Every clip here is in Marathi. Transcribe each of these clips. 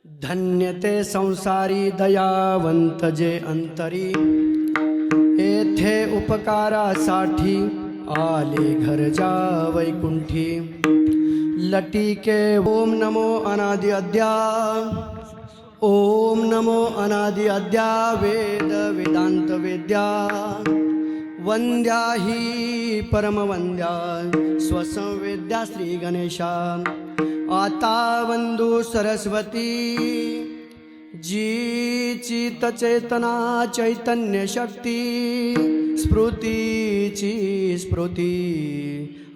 धन्य ते संसारी दयावंत जे अंतरी, येथे उपकारासाठी आले घरजा वैकुंठी। लटिके ओम नमो अनादि अद्या, ओम नमो अनादि अद्या वेद वेदांत वेद्या। वंद्या ही परमवंद्या स्वसंवेद्या श्री गणेशा। आता वंदू सरस्वती जी चित चेतना चैतन्य शक्ती। स्फूर्तीची स्फूर्ती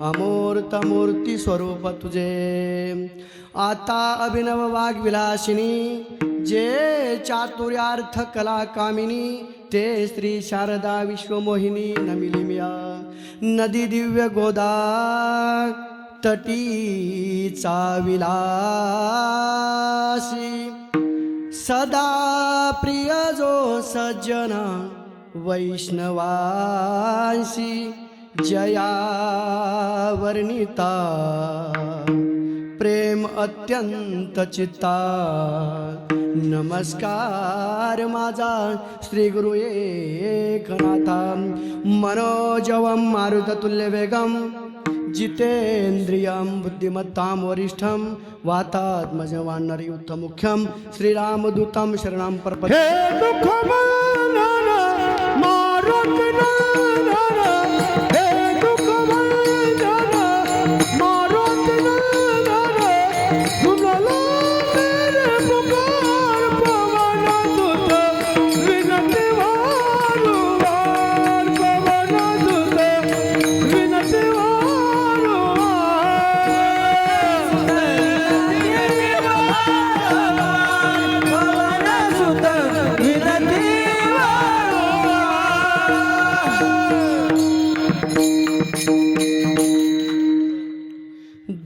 अमूर्त मूर्ती स्वरूप तुझे। आता अभिनव वाग्विलासिनी जे चातुर्यार्थ कला कामिनी। ते श्री शारदा विश्वमोहिनी नमिलिमिया। नदी दिव्य गोदा तटीचा विलासी। सदा प्रिय जो सज्जना वैष्णवांसी। जया वर्णिता प्रेम अत्यंत चित्ता। नमस्कार माझा श्री गुरु एकनाथा। मनोजवं मारुततुल्य वेगम जितेन्द्रियं बुद्धिमत्तां वरिष्ठं। वातात्मजं वानरयूथं मुख्यं श्रीरामदूतं शरणं प्रपद्ये। हे दुःख मानना मारुती नंदना, हे दुःख मानना मारुती नंदना। सुनला मेरे पुकार पवन दूत, विनती वारंवार पवन दूत, विनती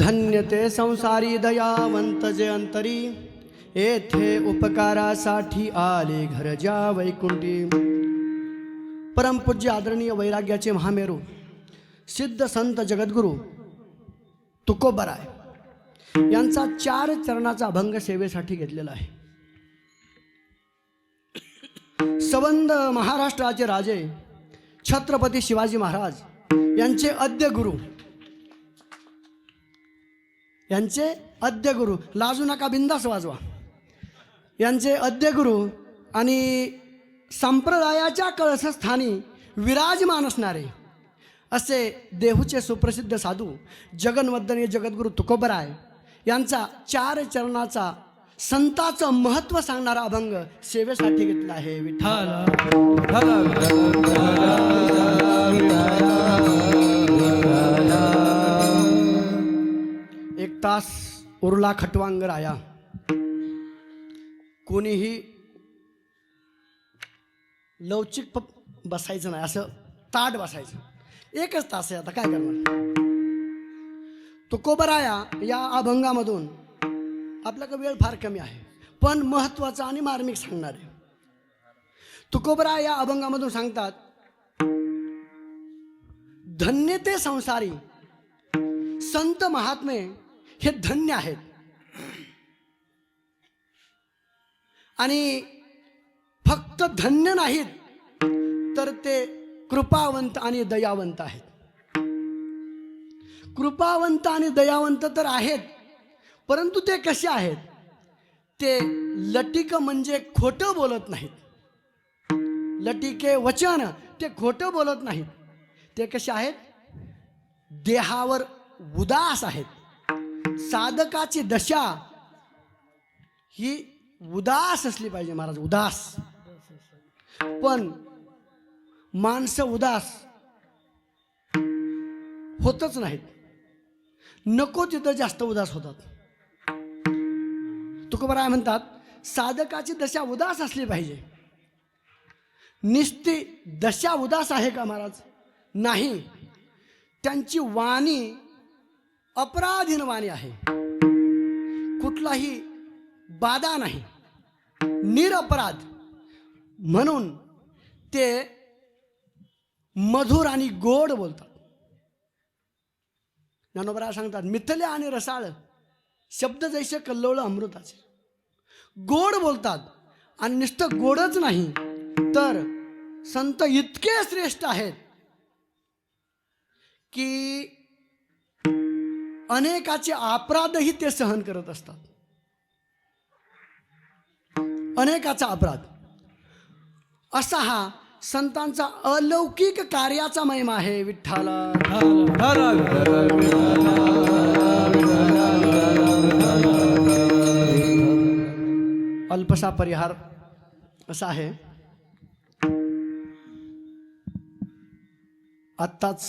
धन्य ते संसारी दयावंत जे अंतरी। येथे उपकारासाठी आले घरजा वैकुंठी। परमपूज्य आदरणीय वैराग्याचे महामेरू सिद्ध संत जगद्गुरू तुकोबराय यांचा 4 चरणाचा अभंग सेवेसाठी घेतलेला आहे। संबंध महाराष्ट्राचे राजे छत्रपती शिवाजी महाराज यांचे आद्य गुरु, यांचे आद्य गुरु, लाजू नका बिंदास वाजवा, यांचे आद्य गुरु आणि संप्रदायाच्या कळसस्थानी विराजमान असणारे असे देहूचे सुप्रसिद्ध साधू जगन्वंदनीय जगद्गुरू तुकोबराय यांचा 4 चरणाचा संताचं महत्त्व सांगणारा अभंग सेवेसाठी घेतला आहे। विठ्ठल एक तास उरला खटवांग राया। कोणीही लवचिक बसायचं नाही, असं ताट बसायचं। एकच तास आहे, आता काय करणार। तुकोबराया या अभंगामधून आपल्याकडे वेळ फार कमी आहे, पण महत्त्वाचा आणि मार्मिक सांगणार आहे। तुकोबराय या अभंगामधून सांगतात, धन्य ते संसारी संत महात्मे हे धन्य आहेत आणि फक्त धन्य नाहीत तर ते कृपावंत आणि दयावंत आहेत। कृपावंत आणि दयावंत तर आहेत, परंतु ते कसे आहेत? ते लटिक म्हणजे खोटं बोलत नाहीत। लटिके वचन ते खोटं बोलत नाहीत। ते कसे आहेत? देहावर उदास आहेत। साधकाची दशा ही उदास असली पाहिजे महाराज, उदास। पण माणसं उदास होतच नाहीत, नको तिथं जास्त उदास होतात। तुकोबराय म्हणतात, साधकाची दशा उदास असली पाहिजे। निस्ती दशा उदास आहे का महाराज? नाही, त्यांची वाणी अपराधीन वाणी आहे, कुठलाही बाधा नाही, निरपराध। म्हणून ते मधुर आणि गोड बोलतात। ज्ञानोबराय सांगतात, मिथले आणि रसाळ शब्द जैसे कल्लोळ अमृताचे। गोड बोलतात. आणि नुसतं गोडच नाही तर संत इतके श्रेष्ठ आहेत की अनेकाचे अपराधही ते सहन करत असतात. अनेकाचा अपराध असा हा संतांचा अलौकिक कार्याचा महिमा आहे. विठ्ठला अल्पसा परिहार असा आहे. आत्ताच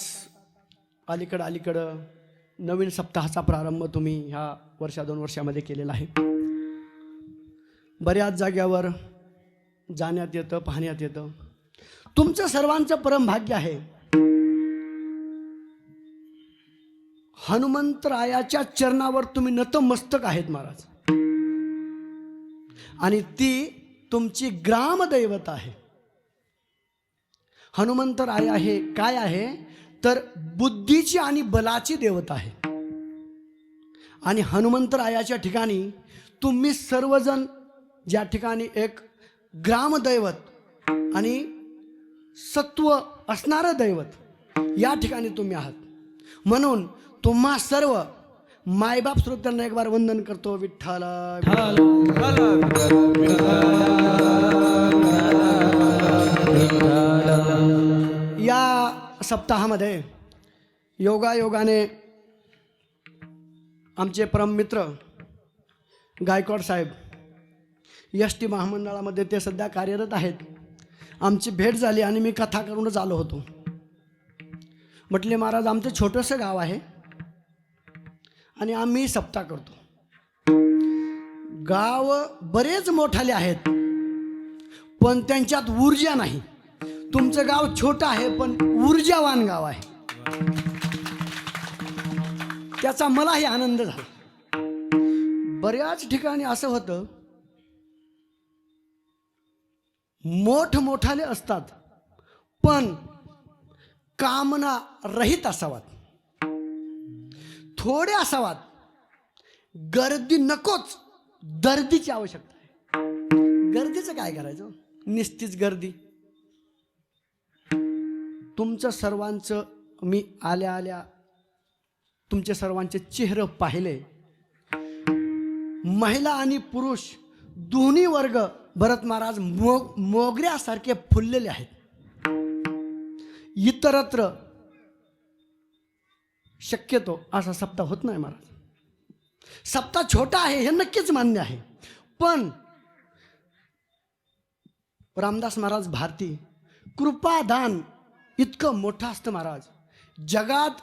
अलीकडं नवीन सप्ताहाचा प्रारंभ तुम्ही ह्या 1-2 वर्षामध्ये केलेला आहे. बऱ्याच जाग्यावर जाण्यात येतं, पाहण्यात येतं. तुमचं सर्वांचं परम भाग्य आहे. हनुमंतरायाच्या चरणावर तुम्ही नतमस्तक आहेत महाराज. आणि ती तुमची ग्रामदैवत आहे. हनुमंतराया हे काय आहे तर बुद्धीची आणि बलाची देवता आहे. आणि हनुमंतरायाच्या ठिकाणी तुम्ही सर्वजण ज्या ठिकाणी एक ग्रामदैवत आणि सत्व असणारं दैवत या ठिकाणी तुम्ही आहात. म्हणून तुम्हा सर्व मायबाप श्रोत्यांना एक बार वंदन करतो. विठ्ठल या सप्ताहामध्ये योगायोगाने आमचे परममित्र गायकवाड साहेब एस.टी. महामंडळामध्ये ते सध्या कार्यरत आहेत. आमची भेट झाली आणि मी कथा करूनच आलो होतो. म्हटले महाराज आमचं छोटंसं गाव आहे आणि आम्ही सप्ताह करतो. गाव बरेच मोठाले आहेत पण त्यांच्यात ऊर्जा नाही. तुमचं गाव छोटं आहे पण ऊर्जावान गाव आहे. त्याचा मलाही आनंद झाला. बऱ्याच ठिकाणी असं होतं मोठमोठाले असतात पण कामना रहित असावात, थोडे असावात. गर्दी नकोच, दर्दीची आवश्यकता आहे. गर्दीचं काय करायचं, निस्तीच गर्दी. तुमचं सर्वांचं मी आल्या आल्या तुमचे सर्वांचे चेहरे पाहिले. महिला आणि पुरुष दोन्ही वर्ग भरत महाराज मोगऱ्यासारखे फुललेले आहेत. इतरत्र शक्यतो असा सप्ताह होत नाही महाराज. सप्ताह छोटा आहे हे नक्कीच मान्य आहे पण रामदास महाराज भारती कृपादान इतकं मोठं असतं महाराज. जगात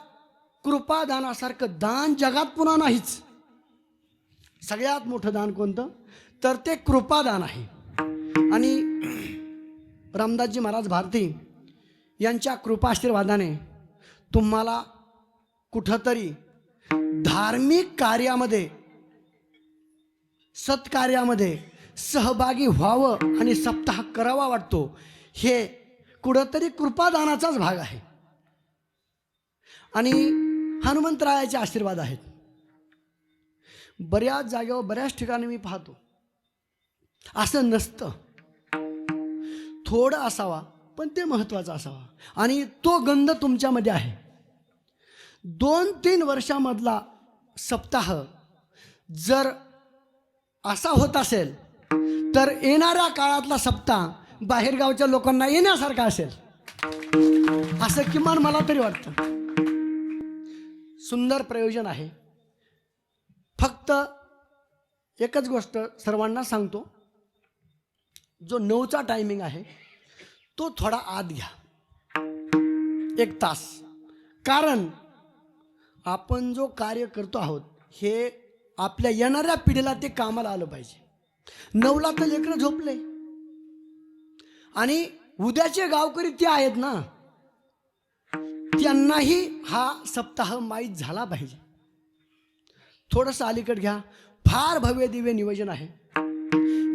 कृपादानासारखं दान जगात पुन्हा नाहीच. सगळ्यात मोठं दान कोणतं तर ते कृपादान आहे. आणि रामदासजी महाराज भारती यांच्या कृपाशीर्वादाने तुम्हाला कुठंतरी धार्मिक कार्यामध्ये सत्कार्यामध्ये सहभागी व्हावं आणि सप्ताह करावा वाटतो. हे कुठंतरी कृपादानाचाच भाग आहे. आणि हनुमंतरायाचे आशीर्वाद आहेत. बऱ्याच जागेवर बऱ्याच ठिकाणी मी पाहतो असं नसतं. थोडं असावा पण ते महत्त्वाचं असावा. आणि तो गंध तुमच्यामध्ये आहे. 2-3 वर्षामधला सप्ताह जर असा होत असेल तर येणाऱ्या काळातला सप्ताह बाहेरगावच्या लोकांना येण्यासारखा असेल असं किमान मला तरी वाटतं. सुंदर प्रयोजन आहे. फक्त एकच गोष्ट सर्वांना सांगतो, जो 9चा टायमिंग आहे तो थोडा आत घ्या, 1 तास. कारण आपण जो कार्य करतो आहोत हे आपल्या येणाऱ्या पिढीला ते कामाला आलं पाहिजे. 9ला तर लेकरं झोपले आणि उद्याचे गावकरी ते आहेत ना, त्यांनाही हा सप्ताह माहीत झाला पाहिजे. थोडंसं अलीकडे घ्या. फार भव्य दिव्य नियोजन आहे.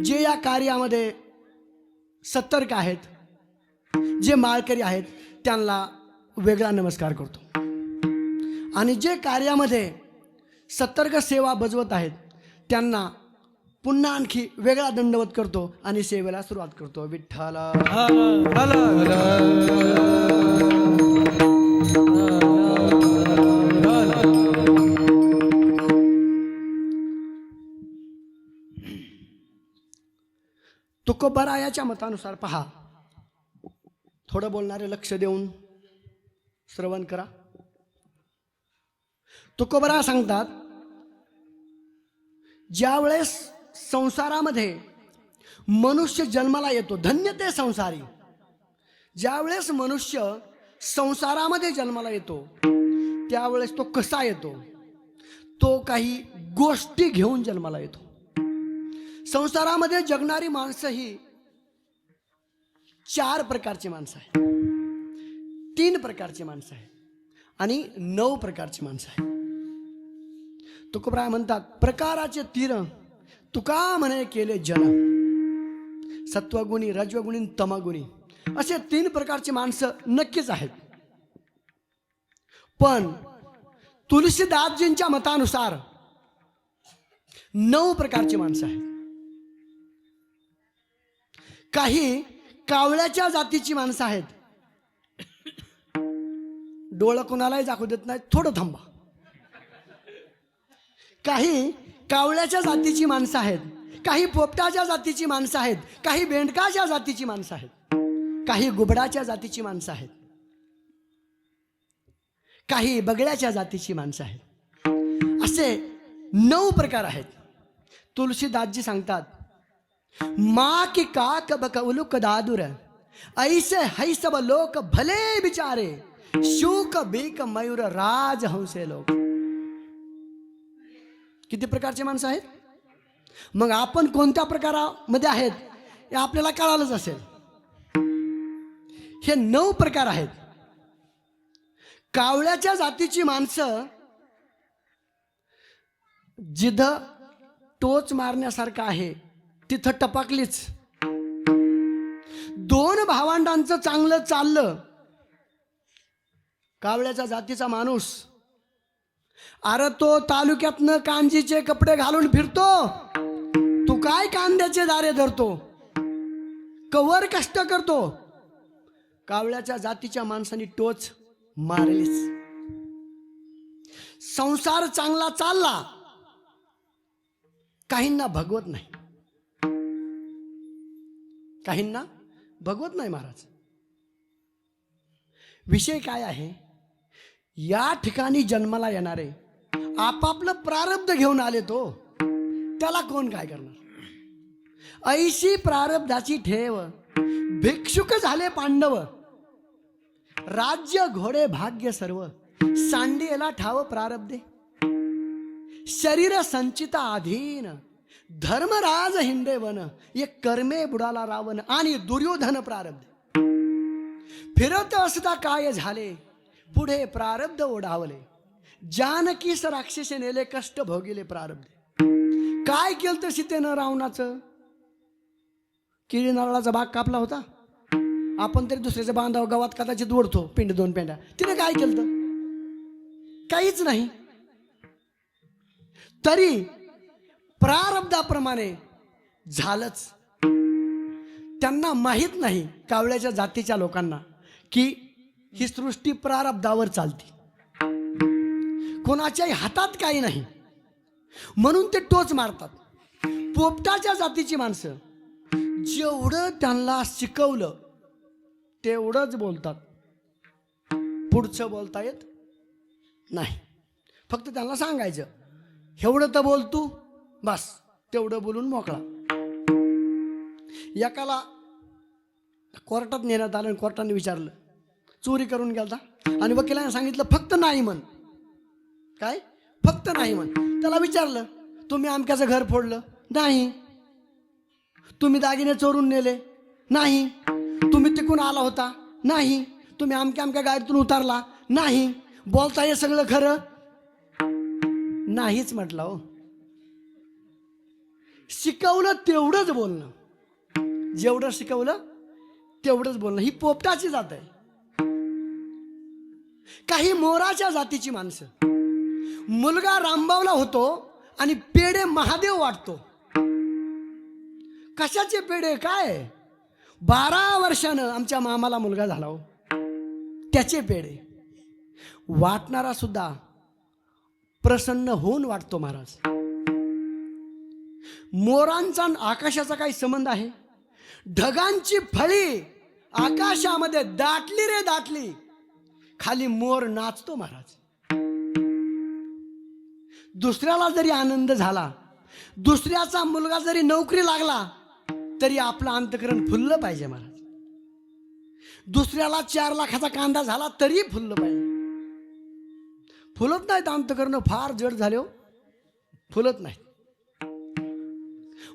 जे या कार्यामध्ये सतर्क आहेत, जे माळकरी आहेत त्यांना वेगळा नमस्कार करतो. आणि जे कार्यामध्ये सतर्क सेवा बजवत आहेत त्यांना पुन्हा आणखी वेगळा दंडवत करतो आणि सेवेला सुरुवात करतो. विठ्ठला तुकोबरायाच्या मतानुसार पहा, थोडं बोलणारे लक्ष देऊन श्रवण करा. तुकोबरा सांगतात, ज्या वेळेस संसारामध्ये मनुष्य जन्माला येतो, धन्य ते संसारी. ज्या वेळेस मनुष्य संसारामध्ये जन्माला येतो त्यावेळेस तो कसा येतो? तो काही गोष्टी घेऊन जन्माला येतो. संसारामध्ये जगणारी माणसं ही 4 प्रकारची माणसं आहेत, 3 प्रकारची माणसं आहेत आणि 9 प्रकारची माणसं आहेत. तुकोबराय म्हणतात, प्रकाराचे तीर तुका म्हणे केले जन, सत्वगुणी, रजोगुणी, तमगुणी असे 3 प्रकारची माणसं नक्कीच आहेत. पण तुलसीदासजींच्या मतानुसार 9 प्रकारची माणसं आहेत. काही कावळ्याच्या जातीची माणसं आहेत. डोळं कोणालाही दाखवू देत नाही, थोडं थांबा. काही कावळ्याच्या जातीची माणसं आहेत, काही पोपटाच्या जातीची माणसं आहेत, काही बेंडकाच्या जातीची माणसं आहेत, काही गुबडाच्या जातीची माणसं आहेत, काही बगड्याच्या जातीची माणसं आहेत. असे 9 प्रकार आहेत. तुलसीदासजी सांगतात, माँ की काक बक उलुक दादुर ऐसे है सब लोक भले बिचारे, शूक बीक मयूर राज हंसे लोक. किती प्रकारचे माणसं आहेत? मग आपण कोणत्या प्रकारामध्ये आहेत हे आपल्याला कळालंच असेल. हे 9 प्रकार आहेत. कावळ्याच्या जातीची माणसं जिथं टोच मारण्यासारखं आहे तिथं टपाकलीच. 2 भावंडांचं चांगलं चाललं, कावळ्याच्या जातीचा माणूस, अरे तो तालुक्यातनं कांजीचे कपडे घालून फिरतो, तू काय कांद्याचे दारे धरतो, कवर कष्ट करतो. कावळ्याच्या जातीच्या माणसाने टोच मारलीच. संसार चांगला चालला, काहींना भगवत नाही, काहींना भगवत नाही महाराज. विषय काय आहे? या ठिकाणी जन्माला येणारे आपापलं प्रारब्ध घेऊन आले, तो त्याला कोण काय करणार? ऐशी प्रारब्धाची ठेव भिक्षुक झाले पांडव, राज्य घोडे भाग्य सर्व, सांडियेला ठाव प्रारब्धे, शरीर संचिता अधीन, धर्मराज हिंडे वन, ये कर्मे बुडाला रावण आणि दुर्योधन प्रारब्ध. फिरत असता काय झाले, पुढे प्रारब्ध ओढावले, जानकीस राक्षसे नेले, कष्ट भोगिले प्रारब्ध. काय केलं तर सीतेनं रावणाचं? केळी नारळाचा बाग कापला होता. आपण तरी दुसऱ्याच्या बांधाव गावात कदाचित ओढतो पिंड 2 पेंड्या. तिने काय केलं तर? काहीच नाही. तरी प्रारब्धाप्रमाणे झालंच. त्यांना माहीत नाही, कावळ्याच्या जातीच्या लोकांना, की ही सृष्टी प्रारब्धावर चालते, कोणाच्याही हातात काही नाही, म्हणून ते टोच मारतात. पोपटाच्या जातीची माणसं जेवढं त्यांना शिकवलं तेवढंच बोलतात, पुढचं बोलता येत नाही. फक्त त्यांना सांगायचं, एवढं तर बोल तू, बस तेवढं बोलून मोकळा. एकाला कोर्टात नेण्यात आलं आणि कोर्टाने विचारलं, चोरी करून गेलता, आणि वकिलाने सांगितलं फक्त नाही म्हण. काय? फक्त नाही म्हण. त्याला विचारलं, तुम्ही आमक्याचं घर फोडलं? नाही. तुम्ही दागिने चोरून नेले? नाही. तुम्ही तिकून आला होता? नाही. तुम्ही आमक्या गाडीतून उतरला? नाही. बोलता हे सगळं खरं? नाहीच म्हटलं. हो, शिकवलं तेवढंच बोलणं, जेवढं शिकवलं तेवढंच बोलणं. ही पोपटाची जात आहे. काही मोराच्या जातीची माणसं, मुलगा रामबावला होतो आणि पेढे महादेव वाटतो. कशाचे पेढे काय? 12 वर्षानं आमच्या मामाला मुलगा झाला हो, त्याचे पेढे वाटणारा सुद्धा प्रसन्न होऊन वाटतो महाराज. मोरांचा आणि आकाशाचा काही संबंध आहे? ढगांची फळी आकाशामध्ये दाटली रे दाटली, खाली मोर नाचतो महाराज. दुसऱ्याला जरी आनंद झाला, दुसऱ्याचा मुलगा जरी नोकरी लागला, तरी आपलं अंतकरण फुललं पाहिजे महाराज. दुसऱ्याला 4 लाखाचा कांदा झाला तरी फुललं पाहिजे. फुलत नाहीत अंतकरण, फार जड झाले हो, फुलत नाहीत.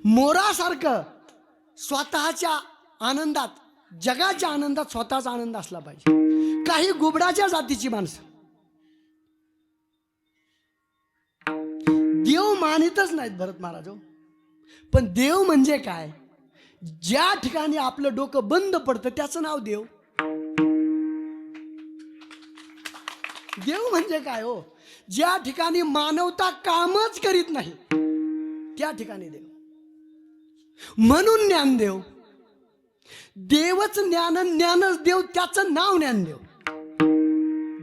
मोरासारखं स्वतःच्या आनंदात, जगाच्या आनंदात स्वतःचा आनंद असला पाहिजे. काही गुबडाच्या जातीची माणसं देव मानितच नाहीत भरत महाराज हो. पण देव म्हणजे काय? ज्या ठिकाणी आपलं डोकं बंद पडतं त्याचं नाव देव. देव म्हणजे काय हो? ज्या ठिकाणी मानवता कामच करीत नाही त्या ठिकाणी देव. म्हणून ज्ञानदेव. देवच ज्ञान, ज्ञानच देव, त्याचं नाव ज्ञानदेव.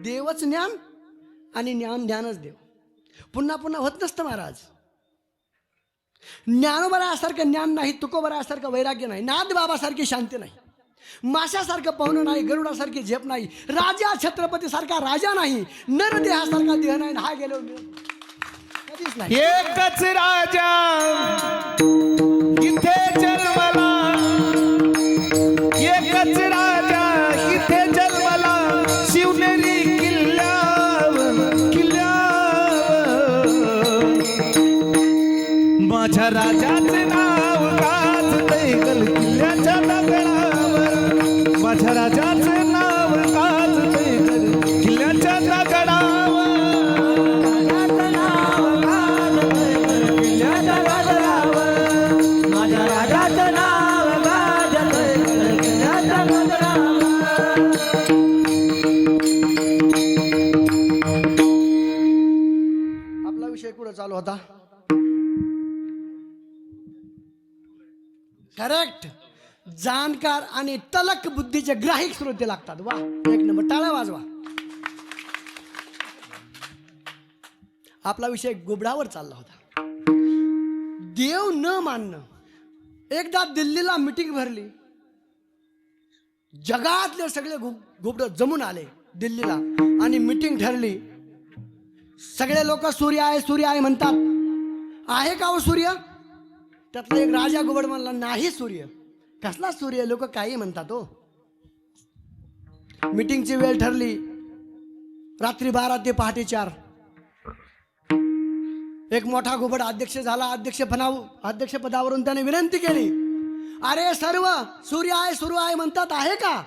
देवच ज्ञान आणि ज्ञानच देव. पुन्हा पुन्हा होत नसतं महाराज. ज्ञानोबरासारखं ज्ञान नाही, तुकोबरासारखं वैराग्य नाही, नाथबाबासारखी शांती नाही, माशासारखं पाहुणं नाही, गरुडासारखी झेप नाही, राजा छत्रपती सारखा राजा नाही, नरदेहासारखा देह नाही. हा गेलो कधीच नाही. एकच राजा इथे जन्मला, एकच राजा इथे जन्मला, शिवनेरी किल्ल्यावर, माझ्या राजाचे नाव गाजतंय गल किल्ल्याच्या दगडावर, माझ्या राजाचे नाव गाजतंय गल किल्ल्याच्या दगडावर, माझ्या राजाचं नाव गाजतंय गल किल्ल्याच्या दगडावर. आपला विषय कुठं चालू होता? करेक्ट. जाणकार आणि तलक बुद्धीचे ग्राहिक श्रोते लागतात. वा, 1 नंबर, टाळ्या वाजवा. आपला विषय गुबडावर चालला होता. देव न मानणं. एकदा दिल्लीला मिटिंग भरली, जगातले सगळे गुबड जमून आले दिल्लीला आणि मिटिंग ठरली. सगळे लोक सूर्य आहे सूर्य आहे म्हणतात. आहे का हो सूर्य? त्यातला एक राजा गुबड म्हणला, नाही सूर्य. कसला सूर्य? लोक काही म्हणतात हो. मीटिंगची वेळ ठरली, रात्री 12 ते पहाटे 4. एक मोठा गुबड अध्यक्ष झाला. अध्यक्षपदावरून त्याने विनंती केली, अरे सर्व सूर्य आहे सूर्य आहे म्हणतात, आहे का?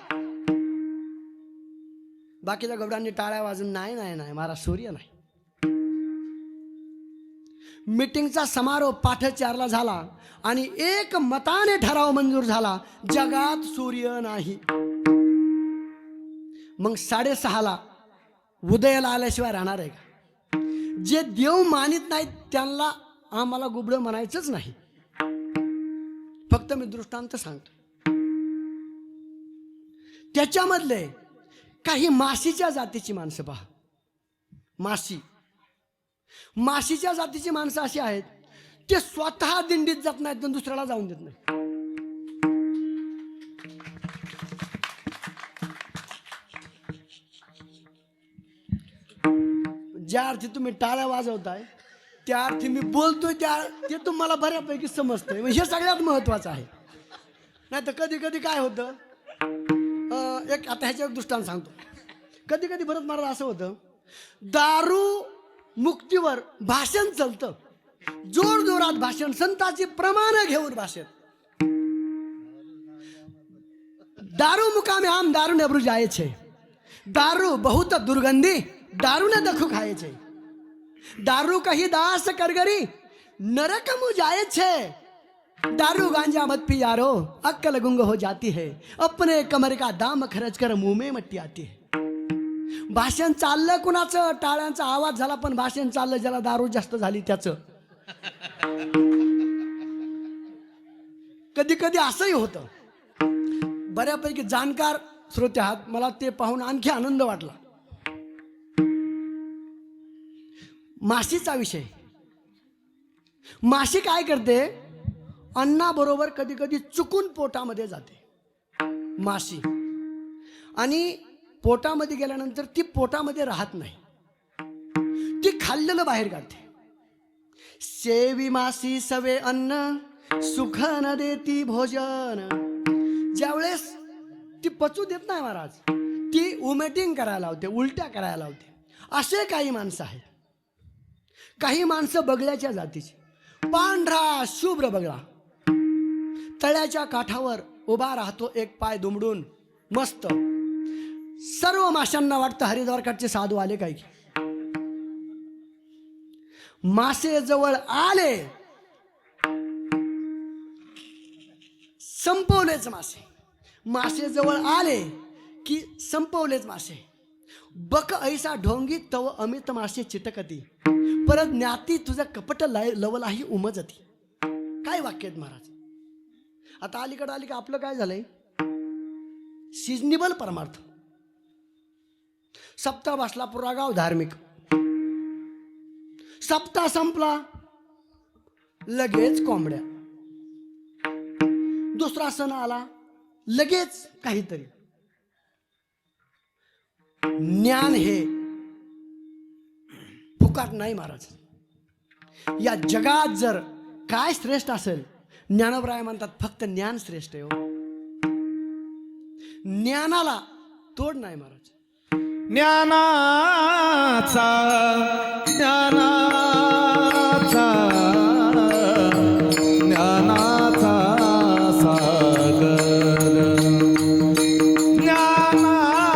बाकीच्या गुबडांनी टाळ्या वाजून, नाही नाही नाही महाराज, सूर्य नाही. मीटिंगचा समारोप पाठ 4ला झाला आणि एक मताने ठराव मंजूर झाला, जगात सूर्य नाही. मग 6:30ला उदयाला आल्याशिवाय राहणार आहे का? जे देव मानित नाहीत त्यांना आम्हाला गुबड म्हणायचंच नाही. फक्त मी दृष्टांत सांगतो. त्याच्यामधले काही माशीच्या जातीची माणसं पहा. माशीच्या जातीची माणसं अशी आहेत, ते स्वतः दिंडीत जात नाहीत पण दुसऱ्याला जाऊन देत नाही. ज्या अर्थी तुम्ही टाळ्या वाजवताय त्या अर्थी मी बोलतोय ते तुम्हाला बऱ्यापैकी समजतंय. हे सगळ्यात महत्वाचं आहे. नाही तर कधी कधी काय होतं, एक आता ह्याच्यावर दृष्टांत सांगतो. कधी कधी भरत महाराज असं होतं, दारू मुक्तीवर भाषण चालतं, जोर जोरात भाषण, संतांची प्रमाण घेऊन भाषण. दारू मुकामे आम दारू ने अब्रू जाए छे, दारू बहुत दुर्गंधी दारू ने दखू खाए छे, दारू कही दास करगरी नरक मु जाए छे, दारू गांजा मत पी यारो अक्कल गुंग हो जाती है, अपने कमर का दाम खर्च कर मुंह में मट्टी आती है. भाषण चाललं कुणाचं, टाळ्यांचा आवाज झाला, पण भाषण चाललं ज्याला दारू जास्त झाली त्याचं. कधी कधी असंही होतं. बऱ्यापैकी जाणकार श्रोते आहात, मला ते पाहून आणखी आनंद वाटला. माशीचा विषय. माशी काय करते, अन्नाबरोबर कधी कधी चुकून पोटामध्ये जाते माशी, आणि पोटामध्ये गेल्यानंतर ती पोटामध्ये राहत नाही, ती खाल्लेलं बाहेर काढते. सेवी मासी सवे अन्न सुख न देती भोजन. ज्यावेळेस ती पचू देत नाही महाराज, ती उमेटिंग करायला लावते, उलट्या करायला लावते. असे काही माणसं आहेत. काही माणसं बगळ्याच्या जातीची, पांढरा शुभ्र बगळा, तळ्याच्या काठावर उभा राहतो, एक पाय दुमडून मस्त. सर्व माशांना वाटतं हरिद्वारकडचे साधू आले काय की. मासे जवळ आले, संपवलेच मासे. मासे जवळ आले की संपवलेच मासे. बक ऐसा ढोंगी तव अमित मासे चिटकती, परत ज्ञाती तुझं कपट लवलाही उमजती. काय वाक्य आहेत महाराज. आता अलीकडे आली का आपलं काय झालंय, सिजनेबल परमार्थ. सप्ताह बसला पुरागाव धार्मिक, सप्ताह संपला लगेच कोंबड्या, दुसरा सण आला लगेच काहीतरी. ज्ञान हे फुकट नाही महाराज. या जगात जर काय श्रेष्ठ असेल, ज्ञानोबराय म्हणतात फक्त ज्ञान श्रेष्ठ आहे. ज्ञानाला तोड नाही महाराज. ज्ञानाचा ज्ञानाचा ज्ञानाचा सागर, ज्ञानाचा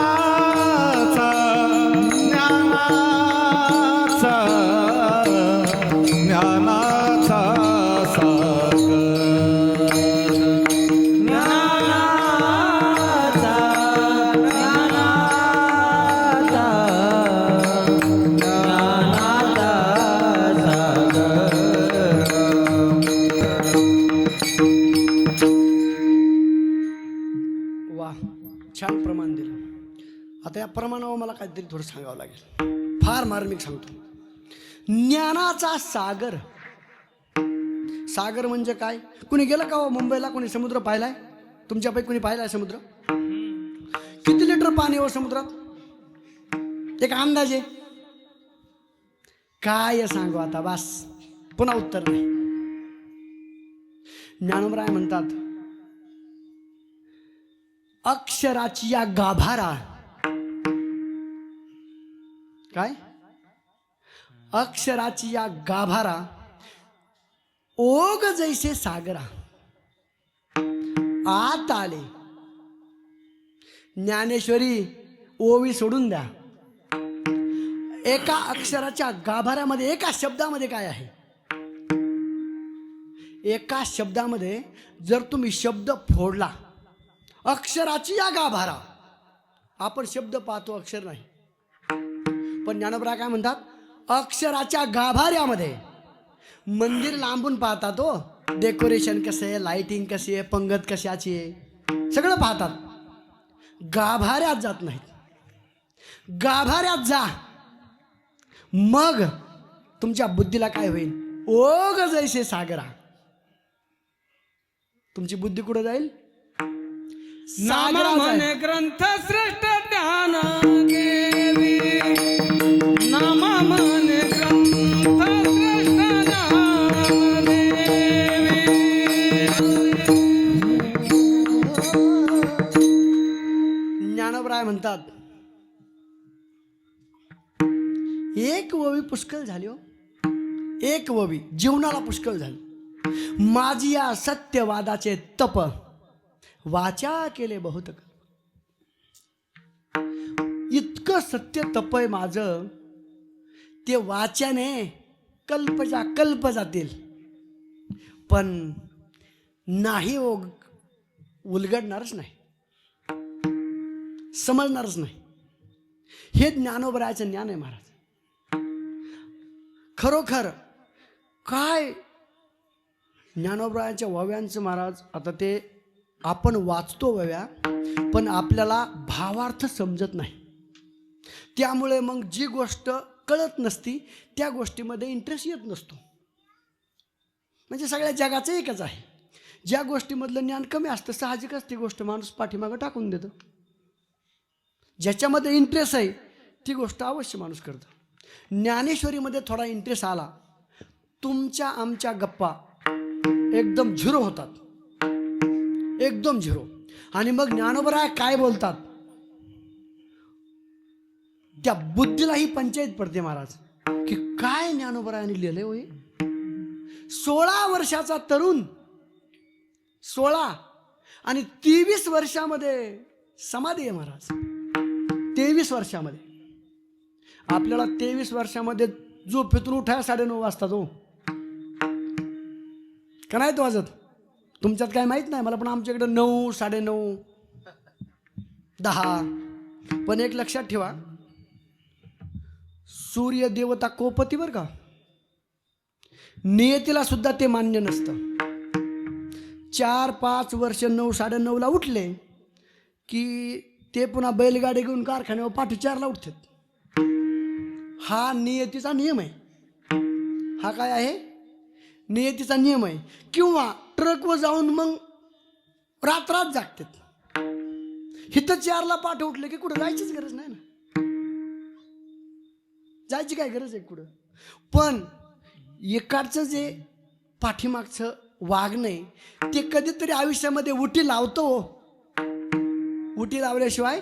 ज्ञानाचा ज्ञानाचा सागर, छान प्रमाण दिलं. आता या प्रमाणावर मला काहीतरी थोडं सांगावं लागेल. फार मार्मिक सांगतो. ज्ञानाचा सागर. सागर म्हणजे काय? कुणी गेलं का हो मुंबईला? कोणी समुद्र पाहिलाय? तुमच्यापैकी कोणी पाहिलाय समुद्र? किती लिटर पाणी हो समुद्रात? एक अंदाजे काय सांगू आता, बस पुन्हा उत्तर नाही. ज्ञानोबराय म्हणतात अक्षराची या गाभारा. काय? अक्षराची या गाभारा ओग जैसे सागरा आत आले. ज्ञानेश्वरी ओवी सोडून द्या. एका अक्षराच्या गाभाऱ्यामध्ये, एका शब्दामध्ये काय आहे? एका शब्दामध्ये जर तुम्ही शब्द फोडला, अक्षराची या गाभारा. आपण शब्द पाहतो, अक्षर नाही. पण ज्ञानोबराय काय म्हणतात? अक्षराच्या गाभाऱ्यामध्ये मंदिर लांबून पाहतात हो, डेकोरेशन कसं आहे, लाइटिंग कशी आहे, पंगत कशाची आहे, सगळं पाहतात. गाभाऱ्यात जात नाहीत. गाभाऱ्यात जा, मग तुमच्या बुद्धीला काय होईल? ओघ जैसे सागरा. तुमची बुद्धी कुठं जाईल? नाम म्हणे ग्रंथ श्रेष्ठ ज्ञान देवी. नाम म्हणे ग्रंथ श्रेष्ठ ज्ञान देवी. ज्ञानोबराय म्हणतात एक ववी पुष्कळ झाली हो. एक ववी जीवनाला पुष्कळ झाली. माझी या सत्यवादाचे तप वाचा केले बहुत. इतकं सत्य तप आहे माझं, ते वाच्याने कल्पजा कल्प जातील, पण नाही उलगडणारच नाही, समजणारच नाही. हे ज्ञानोबरायचं ज्ञान आहे महाराज. खरोखर काय ज्ञानोबरायांच्या वव्यांचं महाराज आता ते आपण वाचतो वव्या, पण आपल्याला भावार्थ समजत नाही. त्यामुळे मग जी गोष्ट कळत नसती त्या गोष्टीमध्ये इंटरेस्ट येत नसतो. म्हणजे सगळ्या जगाचं एकच आहे, ज्या गोष्टीमधलं ज्ञान कमी असतं साहजिकच ती गोष्ट माणूस पाठीमागं टाकून देतं. ज्याच्यामध्ये इंटरेस्ट आहे ती गोष्ट अवश्य माणूस करतं. ज्ञानेश्वरीमध्ये थोडा इंटरेस्ट आला, तुमच्या आमच्या गप्पा एकदम झिरो होतात, एकदम झिरो. आणि मग ज्ञानोबराय काय बोलतात त्या बुद्धीलाही पंचायत पडते महाराज, की काय ज्ञानोबरायांनी लिहिलंय होय. 16 वर्षाचा तरुण, 16 आणि 23 वर्षामध्ये समाधी आहे महाराज. 23 वर्षामध्ये आपल्याला 23 वर्षामध्ये झोपेतून उठाय 9:30 वाजता तो का नाही तो वाजत. तुमच्यात काय माहीत नाही मला, पण आमच्याकडे 9, 9:30, 10. पण एक लक्षात ठेवा, सूर्य देवता कोपती बरं का, नियतीला सुद्धा ते मान्य नसतं. 4-5 वर्ष 9, 9:30 उठले की ते पुन्हा बैलगाडी घेऊन कारखान्यावर पाठी 4ला उठतात. हा नियतीचा नियम आहे. हा काय आहे, नियतीचा नियम आहे. किंवा ट्रकवर जाऊन मग रात्रात जागतात. इथं 4ला पाठ उठले की कुठं जायचीच गरज नाही ना, जायची काय गरज आहे कुठं. पण एकाचं जे पाठीमागचं वागणं आहे ते कधीतरी आयुष्यामध्ये उटी लावतो. उटी लावल्याशिवाय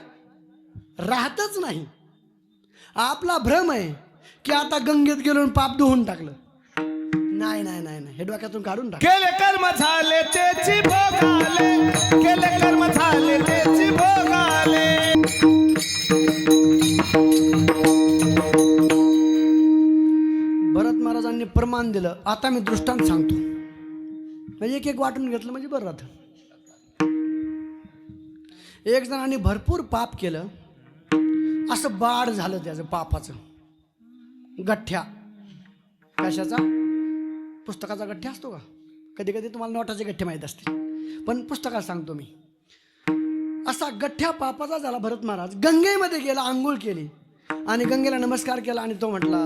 राहतच नाही. आपला भ्रम आहे की आता गंगेत गेलो पाप धुवून टाकलं. नाही नाही नाही नाही, हे डोक्यातून काढून टाक. केले कर्म झाले त्याची भोगाले, केले कर्म झाले त्याची भोगाले. भरत महाराजांनी प्रमाण दिलं. आता मी दृष्टांत सांगतो, म्हणजे एक वाटून घेतलं म्हणजे बरं राहतं. एक जणांनी भरपूर पाप केलं, असं बाळ झालं त्याचं पापाचं. गठ्ठ्या कशाचा, पुस्तकाचा गठ्ठ्या असतो का, कधी कधी तुम्हाला नोटाचे गठ्ठे माहीत असतील, पण पुस्तकात सांगतो मी. असा गठ्ठ्या पापाचा झाला. भरत महाराज गंगेमध्ये गेला, आंघोळ केली आणि गंगेला नमस्कार केला आणि तो म्हटला,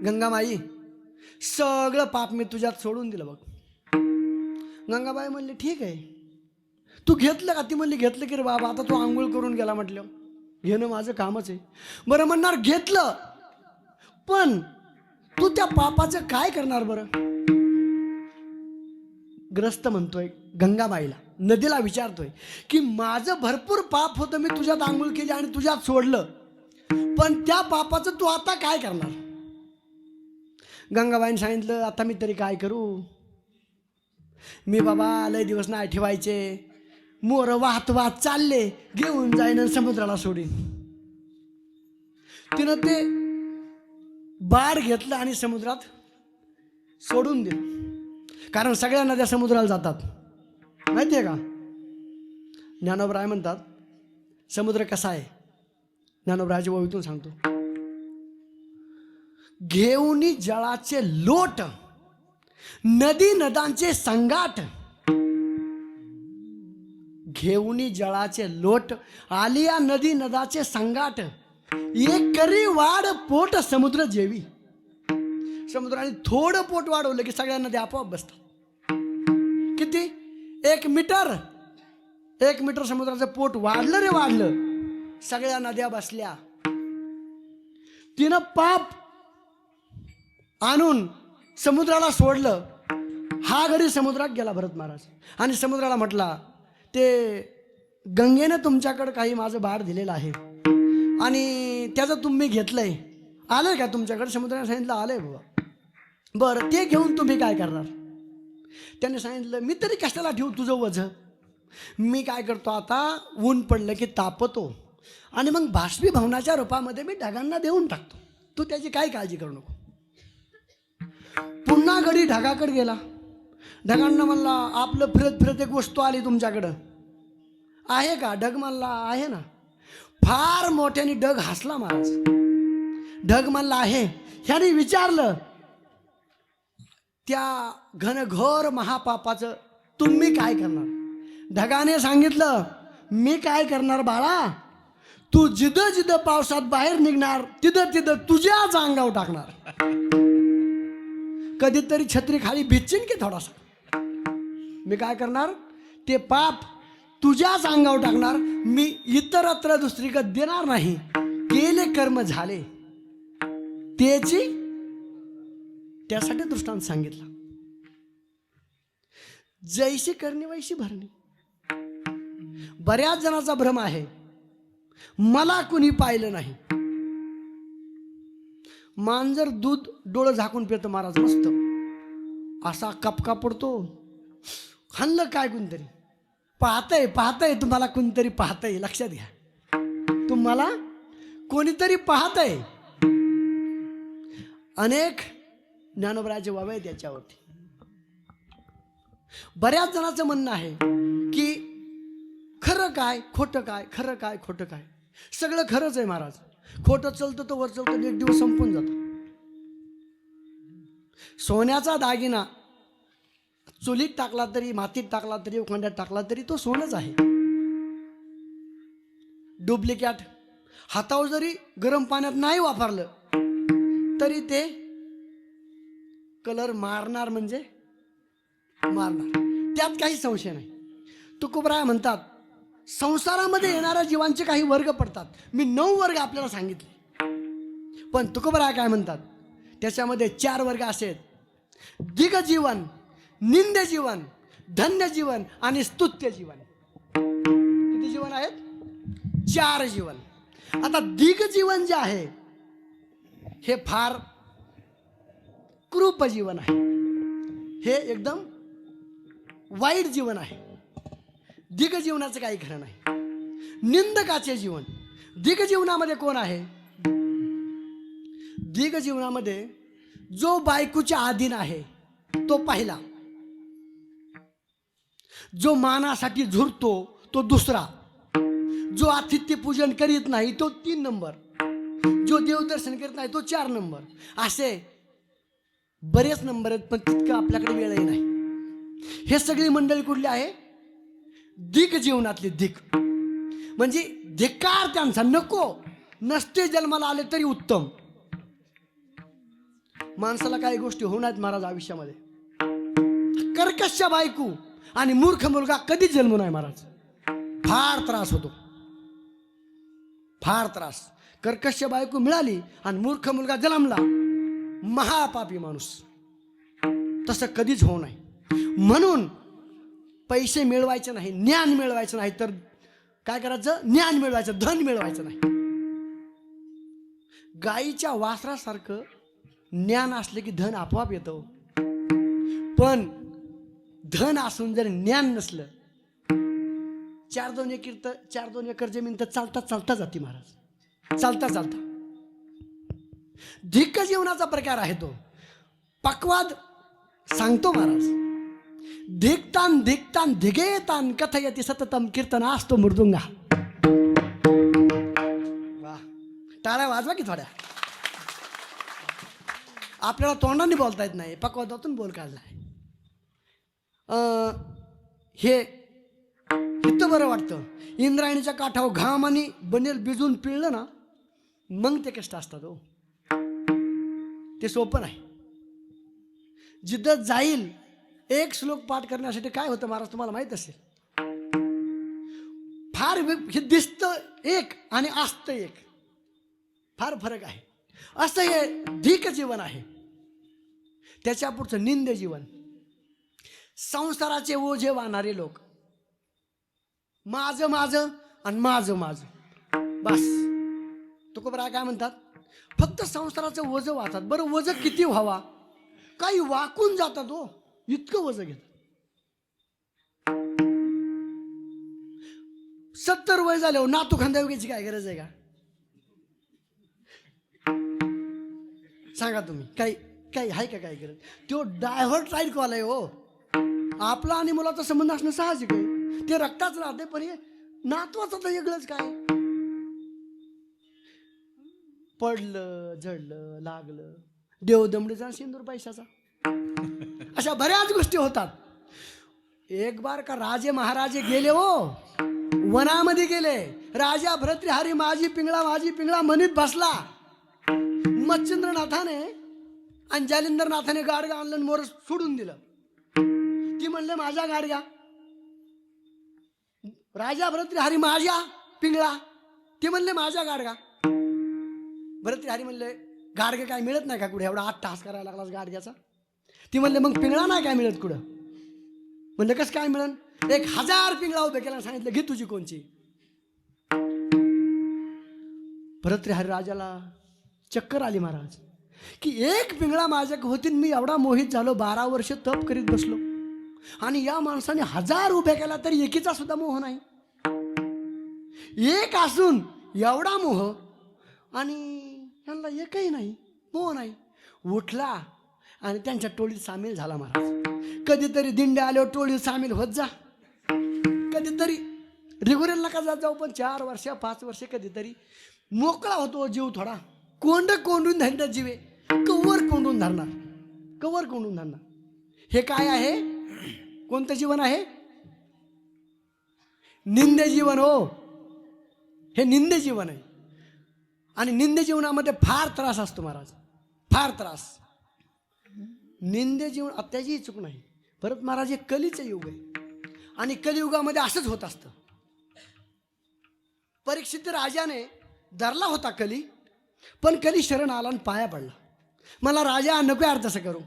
गंगामाई सगळं पाप मी तुझ्यात सोडून दिलं बघ. गंगाबाई म्हणली ठीक आहे, तू घेतलं का. ती म्हणली घेतलं की रे बाबा, आता तू आंघोळ करून गेला म्हटलं, घेणं माझं कामच आहे. बरं म्हणणार घेतलं, पण तू त्या पापाचं काय करणार बरं. ग्रस्त म्हणतोय गंगाबाईला, नदीला विचारतोय की माझं भरपूर पाप होतं, मी तुझ्यात आंघोळ केली आणि तुझ्यात सोडलं, पण त्या पापाचं तू आता काय करणार. गंगाबाईने सांगितलं, आता मी तरी काय करू. मी बाबा लय दिवस नाही ठेवायचे, मोर वाहत वाहत चालले, घेऊन जाईन आणि समुद्राला सोडीन. तिनं ते बाळ घेतलं आणि समुद्रात सोडून दिलं. कारण सगळ्या नद्या समुद्राला जातात, माहिती आहे का. ज्ञानोबराय म्हणतात समुद्र कसा आहे, ज्ञानोबरायच्या ओवीतून सांगतो. घेऊनी जळाचे लोट, नदी नदांचे संगाट. घेऊनी जळाचे लोट, आलिया नदी नदाचे संगाट. एक करी वाढ पोट समुद्र जेवी. समुद्राने थोडं पोट वाढवलं की सगळ्या नद्या आपोआप बसतात. किती, 1 मीटर, 1 मीटर समुद्राचं पोट वाढलं रे वाढलं, सगळ्या नद्या बसल्या. तिनं पाप आणून समुद्राला सोडलं. हा घडी समुद्रात गेला भरत महाराज आणि समुद्राला म्हटला, ते गंगेनं तुमच्याकडं काही माझं भार दिलेलं आहे आणि त्याचं तुम्ही घेतलंय, आलंय का तुमच्याकडे. समुद्राने सांगितलं आलंय बाबा. बरं ते घेऊन तुम्ही काय करणार. त्याने सांगितलं, मी तरी कशाला ठेवू तुझं वजं. मी काय करतो, आता ऊन पडलं की तापतो आणि मग बाष्पीभवनाच्या रूपामध्ये मी ढगांना देऊन टाकतो, तू त्याची काय काळजी करू नको. पुन्हा गडी ढगाकडे गेला. ढगांना म्हणला, आपलं फिरत फिरत एक वस्तू आली तुमच्याकडं, आहे का. ढग म्हणला आहे ना. फार मोठ्याने ढग हसला महाराज. ढग म्हणला आहे. ह्याने विचारलं, त्या घनघोर महापापाचं तुम्ही काय करणार? ढगाने सांगितलं, मी काय करणार बाळा, तू जिथं जिथं पावसात बाहेर निघणार तिथं तिथं तुझ्याच अंगावर टाकणार. कधीतरी छत्री खाली भिजशील की थोडासा, मी काय करणार, ते पाप तुझ्याच अंगावर टाकणार. मी इतरत्र दुसरीकडे देणार नाही. केले कर्म झाले त्यासाठी दृष्टांत सांगितला. जैशी करणी वैशी भरणी. बऱ्याच जणांचा भ्रम आहे, मला कुणी पाहिलं नाही. मांजर दूध डोळं झाकून पितं महाराज, मस्त असा कपका पडतो. खाल्लं काय कोणतरी पाहतंय, तुम्हाला कोणतरी पाहतंय, लक्षात घ्या, तुम्हाला कोणीतरी पाहतंय. अनेक ज्ञानोबराचे वावे आहेत याच्यावरती. बऱ्याच जणांचं म्हणणं आहे की खरं काय खोटं काय, खरं काय खोटं काय, सगळं खरंच आहे महाराज. खोटं चलतं तर वर चलतं, एक दिवस संपून जातो. सोन्याचा दागिना चुलीत टाकला तरी, मातीत टाकला तरी, उखांड्यात टाकला तरी तो सोनच आहे. डुप्लिकेट हातावर जरी गरम पाण्यात नाही वापरलं तरी ते कलर मारणार, म्हणजे मारणार, त्यात काही संशय नाही. तुकोबराय म्हणतात, संसारामध्ये येणाऱ्या जीवांचे काही वर्ग पडतात. मी 9 वर्ग आपल्याला सांगितले, पण तुकोबराय काय म्हणतात, त्याच्यामध्ये 4 वर्ग असे आहेत: दिग्जीवन, निंद जीवन, धन्य जीवन आणि स्तुत्य जीवन. किती जीवन आहेत? 4 जीवन. आता दिग्जीवन जे आहे हे फार क्रूप जीवन आहे, हे एकदम वाईट जीवन आहे. दिग्जीवनाचं काही खरं नाही. निंदकाचे जीवन. दिग्जीवनामध्ये कोण आहे? दिग्जीवनामध्ये जो बायकोच्या अधीन आहे तो पहिला, जो मानासाठी झुरतो तो दुसरा, जो आतिथ्य पूजन करीत नाही तो 3 नंबर, जो देवदर्शन करीत नाही तो 4 नंबर. असे बरेच नंबर आहेत, पण तितकं आपल्याकडे वेळही नाही. हे सगळी मंडळी कुठली आहे? दिग जीवनातली. दिग म्हणजे धिक्कार त्यांचा, नको नसते जन्माला आले तरी उत्तम. माणसाला काही गोष्टी होणार महाराज आयुष्यामध्ये. कर्कश बायको आणि मूर्ख मुलगा कधीच जन्म नाही महाराज. फार त्रास होतो, फार त्रास. कर्कश बायको मिळाली आणि मूर्ख मुलगा जन्मला, महापापी माणूस. तसं कधीच होऊ नये. म्हणून पैसे मिळवायचे नाही, ज्ञान मिळवायचं नाही, तर काय करायचं? ज्ञान मिळवायचं, धन मिळवायचं नाही. गाईच्या वासरासारखं ज्ञान असले की धन आपोआप येतं. पण धन असून जर ज्ञान नसलं, 4-2 एकर जमीन तर चालता जाते महाराज, चालता. धिक्क जीवनाचा प्रकार आहे तो. पक्वाद सांगतो महाराज, धिक्तान धिगेतान कथयति सततम कीर्तनास्तु मृदुंगा. वा, टाळ्या वाजवा की थोड्या. आपल्याला तोंडाने बोलता येत नाही, पक्वादातून बोल काढलाय. हे इतकं बरं वाटतं. इंद्रायणीच्या काठावर घाम आणि बनेल भिजून पिळलं ना, मग ते कष्ट असतात हो. ते सोपं नाही. जिथं जाईल एक श्लोक पाठ करण्यासाठी काय होतं महाराज तुम्हाला माहित असेल. फार हे दिसतं एक आणि असतं एक, फार फरक आहे. असं हे धिक जीवन आहे. त्याच्या पुढचं निंद जीवन. संसाराचे ओझे वाहणारे लोक, माझं आणि माझं बस. तुकोबराय काय म्हणतात, फक्त संसाराचं वजं वाहतात. बरं वजं किती व्हावा? काही वाकून जातात हो, इतकं वजं घेतात. 70 वय झाले हो, नातू खांद्यावगीची काय गरज आहे का? सांगा तुम्ही, काही आहे का काय गरज? तो डायव्हर्ट राईड कॉल आहे हो. आपला आणि मुलाचा संबंध असणं साहजिक आहे, ते रक्ताच राहते. पण हे नातवाचं तर वेगळंच काय. पडलं, झडलं, लागलं, देवदमडीचा सिंदूर पैशाचा. अशा बऱ्याच गोष्टी होतात. एक बार का राजे महाराजे गेले हो वनामध्ये गेले. राजा भर्तृहरी माझी पिंगळा म्हणत बसला. मच्छिंद्रनाथाने आणि जालिंदरनाथाने गाडगा आणलं आणि मोर सोडून दिलं. ती म्हणले माझा गाडगा. राजा भर्तृहरी माझ्या पिंगळा, ती म्हणले माझा गाडगा. भर्तृहरी म्हणले गाडगे काय मिळत नाही का कुठे, एवढा 8 तास करायला लागला गाडग्याचा. ती म्हणले मग पिंगळा नाही काय मिळत कुठं. म्हणलं कसं काय मिळन. 1000 पिंगळा उभे केला, सांगितलं घे तुझी कोणची. भर्तृहरी राजाला चक्कर आली महाराज की एक पिंगळा माझ्या होती. मी एवढा मोहित झालो, 12 वर्ष तप करीत बसलो आणि या माणसाने 1000 उभे केला तरी एकीचा सुद्धा मोह नाही. एक असून एवढा मोह आणि यांना एकही नाही, मोह नाही. उठला आणि त्यांच्या टोळीत सामील झाला महाराज. कधीतरी दिंड्या आल्यावर टोळीत सामील होत जा, कधीतरी रिगोरेल नका जात जाऊ, पण 4 वर्ष 5 वर्ष कधीतरी मोकळा होतो जीव थोडा. कोंडून धरणार जीवे, कवर कोंडून धरणार. हे काय आहे, कोणतं जीवन आहे. निंदे जीवन हो, हे निंदे जीवन आहे. आणि निंदे जीवनामध्ये फार त्रास असतो महाराज, फार त्रास. निंदे जीवन त्याचीही चूक नाही. परत महाराज हे कलीचं युग आहे आणि कलियुगामध्ये असंच होत असतं. परीक्षित राजाने धरला होता कली, पण कली शरण आला आणि पाया पडला. मला राजा नको यार तसं करू,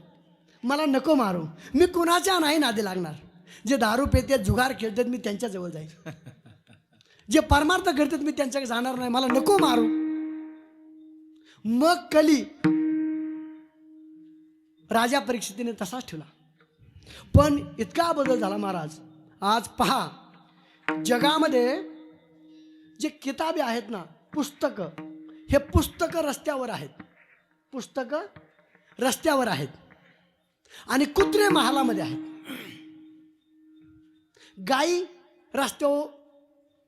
मला नको मारू, मी कुणाच्या नाही नादी लागणार. जे दारू पेतात जुगार खेळतात मी त्यांच्या जवळ जाईल, जे परमार्थ करतात मी त्यांच्याकडे जाणार नाही, मला नको मारू. मग कली राजा परीक्षितीने तसाच ठेवला. पण इतका बदल झाला महाराज. आज पहा जगामध्ये जे किताबे आहेत ना, पुस्तकं, हे पुस्तकं रस्त्यावर आहेत, पुस्तकं रस्त्यावर आहेत आणि कुत्रे महालामध्ये आहेत. गाई रस्त्यावर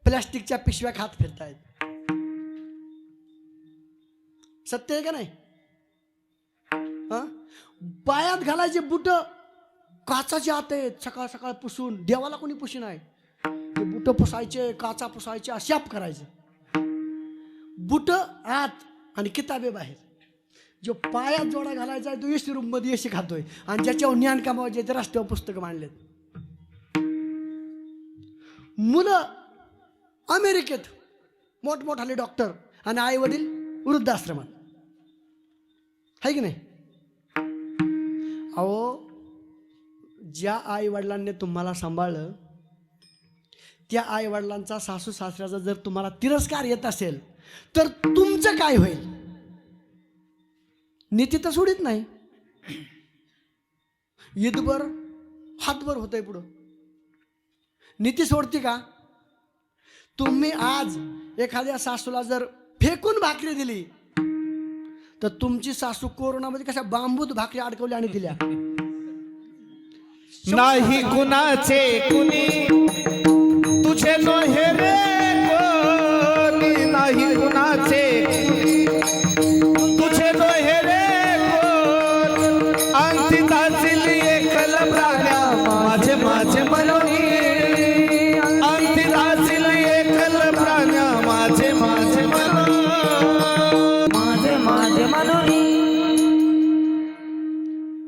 प्लॅस्टिकच्या पिशव्या खात फिरतायत. सत्य आहे का नाही. पायात घालायचे बुट काचाचे आत आहेत, सकाळ सकाळ पुसून. देवाला कोणी पुशी नाही, ते बुट पुसायचे, काचा पुसायचे, शाप करायचे. बुट आत आणि किताबे बाहेर. जो पायात जोडा घालायचा आहे तो एसी रूम मध्ये एसी खातोय आणि ज्याच्यावर ज्ञान कमावायचे ते रस्त्यावर पुस्तकं मांडलेत. मुलं अमेरिकेत मोठमोठाले डॉक्टर आणि आई वडील वृद्धाश्रमात, आहे की नाही. अहो ज्या आई वडिलांनी तुम्हाला सांभाळलं त्या आई वडिलांचा, सासू सासऱ्याचा जर तुम्हाला तिरस्कार येत असेल तर तुमचं काय होईल. नीती तर सोडित नाही. ईदभर हातभर होतंय पुढं, नीती सोडती का. तुम्ही आज एखाद्या सासूला जर फेकून भाकरी दिली तर तुमची सासू कोरोनामध्ये कशा बांबूत भाकरी अडकवल्या आणि दिल्या. नाही कुणाचे कुणी तुझे नोहे रे कोणी, नाही कुणाचे तुझे नोहे रे कोण. अंती जातील एकल प्राण्या माझे माझे मनोनी, अंती जातील एकल प्राण्या माझे माझे मनोनी.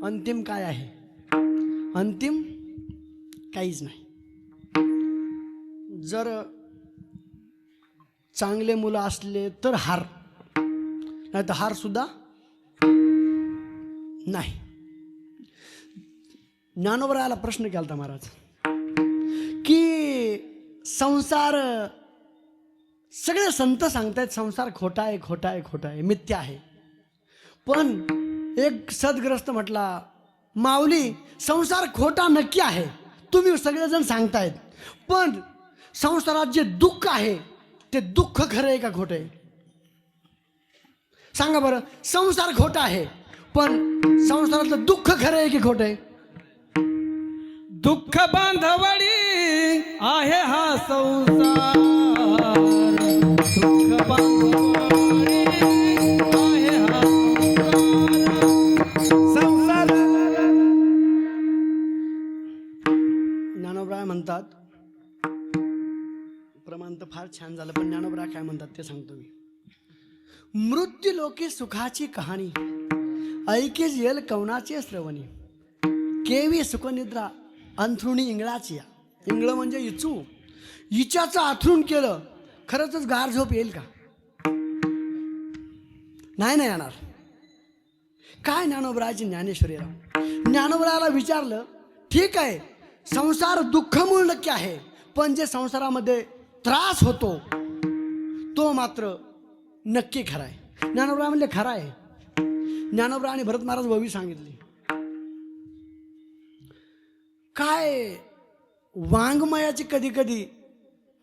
अंतिम काय आहे. अंतिम काहीच नाही. जर चांगले मुलं असले तर हार, नाही तर हार सुद्धा नाही. ज्ञानोबरायाला प्रश्न केला होता महाराज की संसार, सगळे संत सांगतायत संसार खोटा आहे, खोटा आहे, खोटा आहे, मिथ्या आहे. पण एक सद्ग्रस्त म्हटला, माऊली संसार खोटा नक्की आहे, तुम्ही सगळेजण सांगतायत, पण संसारात जे दुःख आहे ते दुःख खरं आहे का खोटं आहे. सांगा बरं. संसार खोटा आहे पण संसारातलं दुःख खरं आहे की खोटं आहे. दुःख बांधवडी आहे हा संसार, दुःख बांधवडी आहे हा संसार. वर्तमान तर फार छान झालं, पण ज्ञानोबा काय म्हणतात ते सांगतो मी. मृत्यू लोके सुखाची कहाणी, ऐकेच येल कवनाचे श्रवणी, केवी सुखनिद्रा अंथरुणी इंगळाची. इंगळ म्हणजे इचू, इच्याचं आथरून केलं खरंच गार झोप येईल का? नाही नाही येणार. काय ज्ञानोबराची ज्ञानेश्वरीराव, ज्ञानोबराला विचारलं, ठीक आहे संसार दुःखमूळ नक्की आहे, पण जे संसारामध्ये त्रास होतो तो मात्र नक्की खरा आहे. ज्ञानोबरा म्हणले खरा आहे. ज्ञानोबरा आणि भरत महाराज ववी सांगितली, काय वाङ्मयाची कधी कधी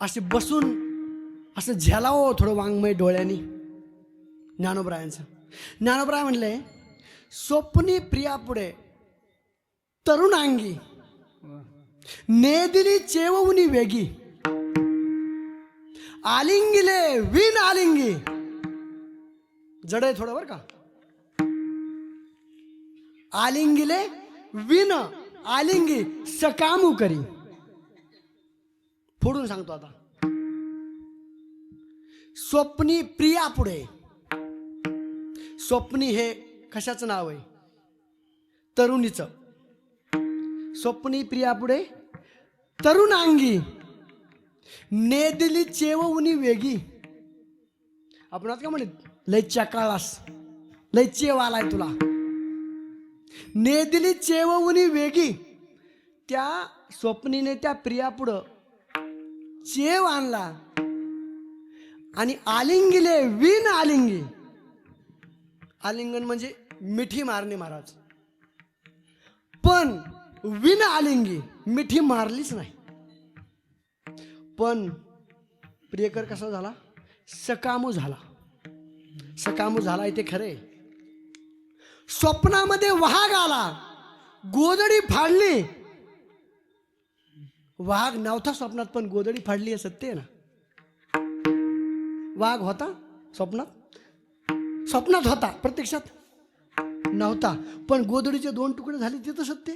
असे बसून असं झेलावं थोडं वाङ्मय डोळ्यांनी. ज्ञानोबरायांचं ज्ञानोबराय म्हणले, स्वप्नी प्रियापुढे तरुणांगी नेदिली चेवउनी वेगी, आलिंगिले विन आलिंगी. जड आहे थोडं बरं का. आलिंगिले विन आलिंगी सकामू करी. फोडून सांगतो आता. स्वप्नी प्रिया पुढे, स्वप्नी हे कशाचं नाव आहे? तरुणीचं. स्वप्नी प्रिया पुढे तरुणांगी नेदिली चेवउनी वेगी. आपण आज का म्हणे लय चकाळास, लय चेव आलाय तुला. नेदिली चेवउनी वेगी. त्या स्वप्नीने त्या प्रियापुढं चेव आणला आणि आलिंगिले विन आलिंगी. आलिंगन म्हणजे मिठी मारणे महाराज, पण विन आलिंगी मिठी मारलीच नाही. पण प्रियकर कसा झाला? सकामू झाला. सकामू झाला ते खरे. स्वप्नामध्ये वाघ आला, गोदडी फाडली. वाघ नव्हता स्वप्नात, पण गोदडी फाडली हे सत्य आहे ना. वाघ होता स्वप्नात, स्वप्नात होता प्रत्यक्षात नव्हता, पण गोदडीचे 2 तुकडे झाले ते तर सत्य.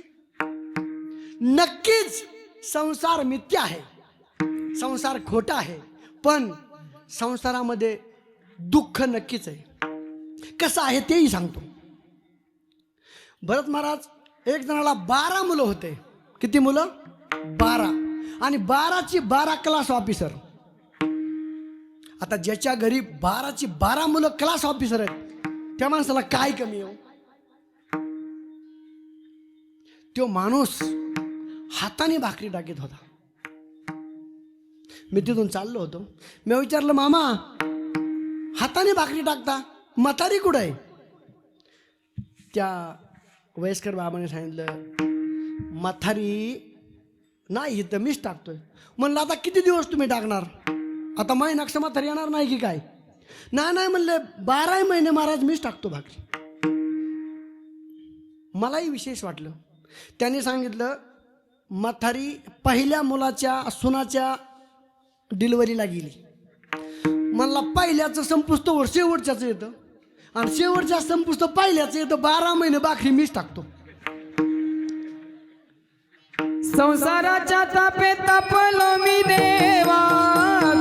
नक्कीच संसार मिथ्या आहे, संसार खोटा आहे, पण संसारामध्ये दुःख नक्कीच आहे. कसं आहे तेही सांगतो. भरत महाराज एक जणाला 12 मुलं होते. किती मुलं? 12. आणि 12ची 12 क्लास ऑफिसर. आता ज्याच्या घरी 12ची 12 मुलं क्लास ऑफिसर आहेत त्या माणसाला काय कमी हो? तो माणूस हाताने भाकरी टाकीत होता. मी तिथून चाललो होतो. मी विचारलं, मामा हाताने भाकरी टाकता, म्हातारी कुठं आहे? त्या वयस्कर बाबाने सांगितलं, म्हातारी नाही इथं मीच टाकतोय. म्हणलं आता किती दिवस तुम्ही टाकणार? आता महिना म्हातारी येणार नाही की काय? नाही म्हणले 12 महिने महाराज मीच टाकतो भाकरी. मलाही विशेष वाटलं. त्यांनी सांगितलं, म्हातारी पहिल्या मुलाच्या सुनाच्या डिलिव्हरीला गेली. मला पहिल्याचं संपुष्ट शेवटच्याचं येतं आणि शेवटच्या संपुष्ट पहिल्याचं येतं. 12 महिने भाकरी मीच टाकतो. संसाराच्या तापे तापलो मी देवा,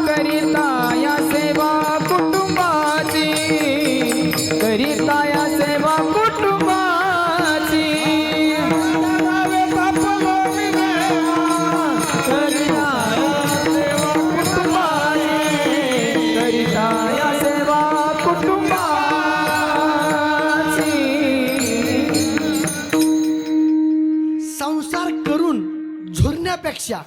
करिता या सेवा कुटुंबाची, करिता या सेवा कुटुंबाची. तापलो मी देवा, करिता या सेवा कुटुंबाची, करिता या सेवा कुटुंबाची. संसार करून झुरण्यापेक्षा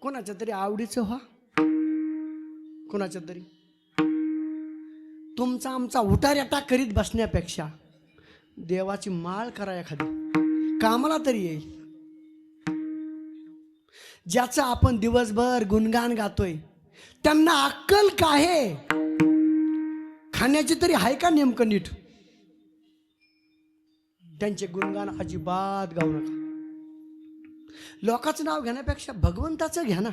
कोणाच्या तरी आवडीचं व्हा. कोणाच्या तरी तुमचा आमचा उठाऱ्याटा करीत बसण्यापेक्षा देवाची माळ करा, एखादी कामाला तरी येईल. ज्याचं आपण दिवसभर गुणगान गातोय त्यांना अक्कल काय? खाण्याची तरी आहे का नेमकं नीट? त्यांचे गुणगान अजिबात गाऊ नका. लोकांचं नाव घेण्यापेक्षा भगवंताचं घ्या ना.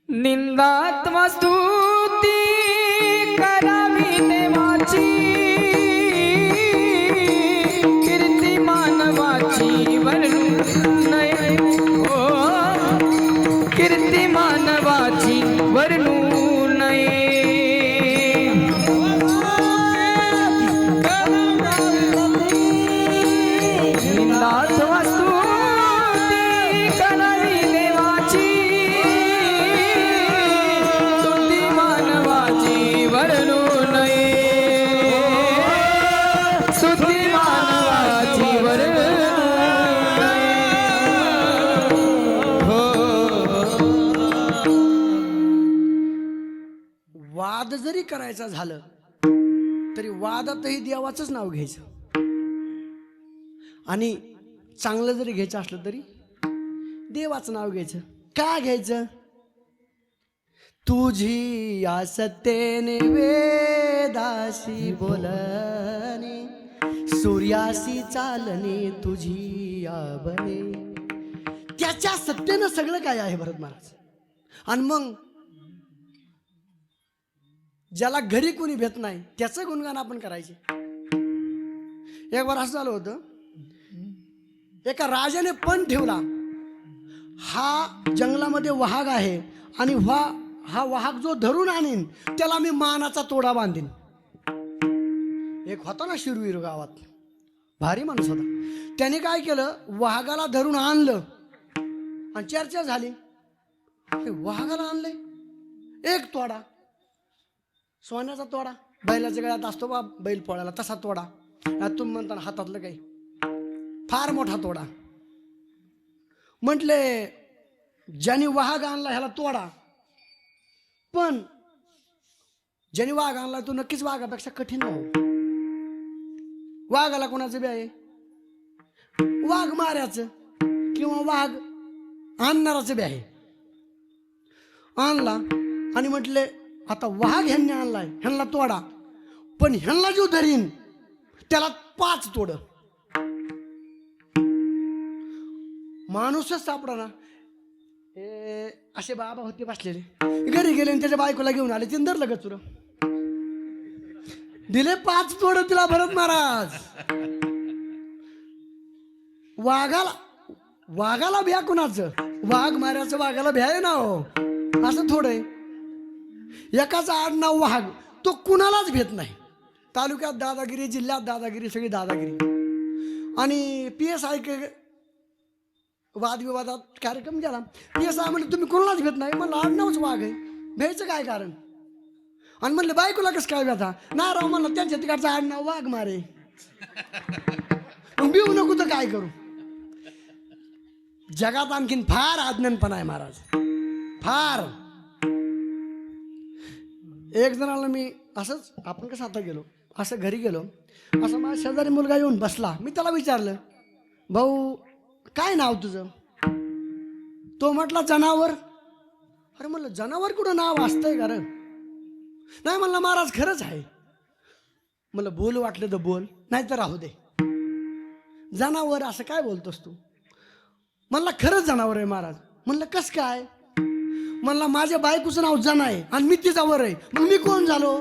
निंदात्मा स्तुती करावी देवाची, कीर्ती मानवाची वर्णू नये हो. कीर्ती मानवाची वर्णू नये निंदात्मा स्तुती करावी देवाची स्तुती मानवाची वर्णू नये स्तुती मानवाची वर्णू वाद जरी करायचा झालं तरी वादातही देवाचंच नाव घ्यायचं आणि चांगलं जरी घ्यायचं असलं तरी देवाचं नाव घ्यायचं. का घ्यायचं? तुझी या सत्तेने वेदाशी बोलणे सूर्याशी चालणे तुझी या बने. त्याच्या सत्तेनं सगळं काय आहे भरत महाराज. आणि मग ज्याला घरी कोणी भेट नाही त्याचं गुणगान आपण करायचे. एक बार असं झालं होतं, एका राजाने पण ठेवला, हा जंगलामध्ये वाघ आहे आणि हा वाघ जो धरून आणीन त्याला मी मानाचा तोडा बांधीन. एक होता ना शिरवीर गावात, भारी माणूस होता. त्याने काय केलं, वाघाला धरून आणलं आणि चर्चा झाली. वाघाला आणलंय, एक तोडा, सोन्याचा तोडा, बैलाच्या गळ्यात असतो बा बैल पोळ्याला तसा तोडा. तुम्ही म्हणता हातातलं काही फार मोठा तोडा. म्हटले ज्याने वाघ आणला ह्याला तोडा, पण ज्याने वाघ आणला तो नक्कीच वाघापेक्षा कठीण हो. वाघाला कोणाचं बी आहे, वाघ माऱ्याचं किंवा वाघ आणणाराचं बी आहे. आणला आणि म्हटले आता वाघ ह्यांनी आणलाय, ह्यांना तोडा, पण ह्यांना जो धरीन त्याला 5 तोड. माणूसच सापडा ना. असे बाबा होते बसलेले, घरी गेले आणि त्याच्या बायकोला घेऊन आले. तिने धरलं गचुर, दिले 5 तोड तिला भरत महाराज. वाघाला भ्या कुणाचं, वाघ मारायचं वाघाला भ्या आहे ना हो. असं थोडं आहे. एकाचा आडनाव वाघ तो कुणालाच भेट नाही. तालुक्यात दादागिरी, जिल्ह्यात दादागिरी, सगळी दादागिरी. आणि PSI वादविवादात कार्यक्रम केला. PSI म्हणले तुम्ही कोणालाच भेट नाही. म्हणलं आडनावच वाघ आहे, भ्यायचं काय कारण. आणि म्हणले बायकोला कसं काय व्यथा. नाही राव म्हणलं त्यांच्या तिकडचं आडनाव वाघ मारे, मग भिवू नको तर काय करू. जगात आणखीन फार अज्ञानपणा आहे महाराज, फार. एक जणाला मी असंच, आपण कसं आता गेलो, असं घरी गेलो, असं माझ्या शेजारी मुलगा येऊन बसला. मी त्याला विचारलं, भाऊ काय नाव तुझं? तो म्हटला जनावर. अरे म्हणलं जनावर कुठं नाव असतंय का रे? नाही म्हणलं महाराज खरंच आहे. म्हणलं बोल वाटलं तर बोल, नाही तर राहू दे. जनावर असं काय बोलतोस तू? म्हणलं खरंच जनावर आहे महाराज. म्हणलं कस काय? म्हणला माझ्या बायकोचं नाव जना आहे आणि मी तिचा वर आहे, मग मी कोण झालो?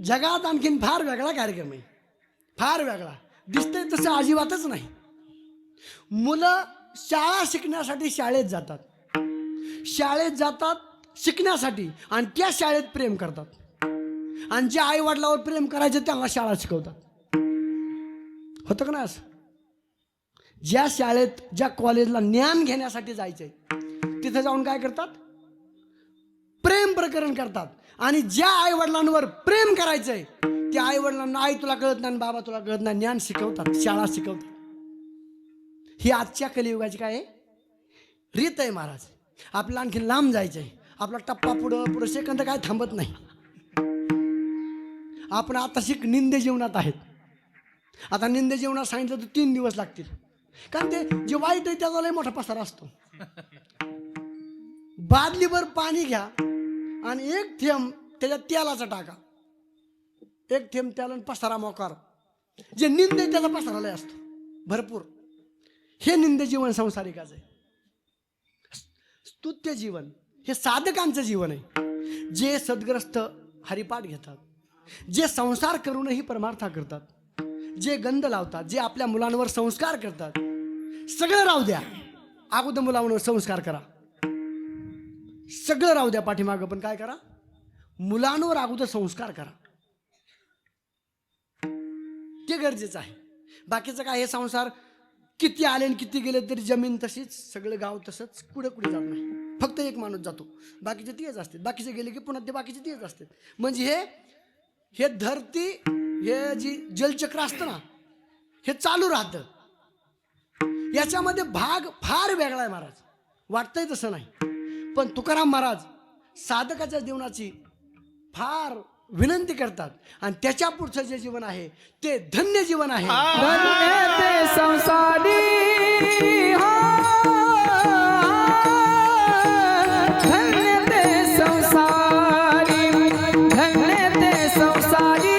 जगात आणखीन फार वेगळा कार्यक्रम आहे, फार वेगळा. दिसतंय तसं अजिबातच नाही. मुलं शाळा शिकण्यासाठी शाळेत जातात, शाळेत जातात शिकण्यासाठी, आणि त्या शाळेत प्रेम करतात. आणि ज्या आई वडिलावर प्रेम करायचं त्यांना शाळा शिकवतात. होतं का ना असं? ज्या शाळेत, ज्या कॉलेजला ज्ञान घेण्यासाठी जायचंय तिथे जाऊन काय करतात? प्रेम प्रकरण करतात. आणि ज्या आई वडिलांवर प्रेम करायचंय त्या आई वडिलांना आई तुला कळत नाही, बाबा तुला कळत नाही, ज्ञान शिकवतात, शाळा शिकवतात. ही आजच्या कलियुगाची काय आहे रीत आहे महाराज. आपल्याला आणखी लांब जायचंय. आपला टप्पा पुढं सेकंद काय थांबत नाही. आपण आता निंदे जीवनात आहेत. आता निंदे जीवनात सांगितलं तर 3 दिवस लागतील, कारण ते जे वाईट आहे त्याचा लय मोठा पसारा असतो. बादलीभर पाणी घ्या आणि 1 थेंब त्याच्या तेलाचा टाका, 1 थेंब त्याला पसारा मोकार. जे निंद आहे त्याचा पसारा लय असतो भरपूर. हे निंदे जीवन संसारिकाचं आहे. स्तुत्य जीवन हे साधकांचं जीवन आहे, जे सद्ग्रस्त हरिपाठ घेतात, जे संसार करूनही परमार्था करतात, जे गंध लावतात, जे आपल्या मुलांवर संस्कार करतात, सगळं राहू द्या, अगोदर मुलांवर संस्कार करा. सगळं राहू द्या पाठीमागं, पण काय करा, मुलांवर अगोदर संस्कार करा. ते गरजेचं आहे. बाकीचं काय, हे संसार किती आले आणि किती गेले तरी जमीन तशीच, सगळं गाव तसंच, कुठे कुठे जात नाही. फक्त एक माणूस जातो, बाकीचे तेच असतात. बाकीचे गेले की पुन्हा ते बाकीचे तेच असतात. म्हणजे हे धरती, हे जी जलचक्र असतं ना, हे चालू राहतं. याच्यामध्ये भाग फार वेगळा आहे महाराज, वाटतंय तसं नाही. पण तुकाराम महाराज साधकाच्या जीवनाची फार विनंती करतात आणि त्याच्या पुढचं जे जीवन आहे ते धन्य जीवन आहे. धन्य ते संसारी धन्य ते संसारी, धन्य ते संसारी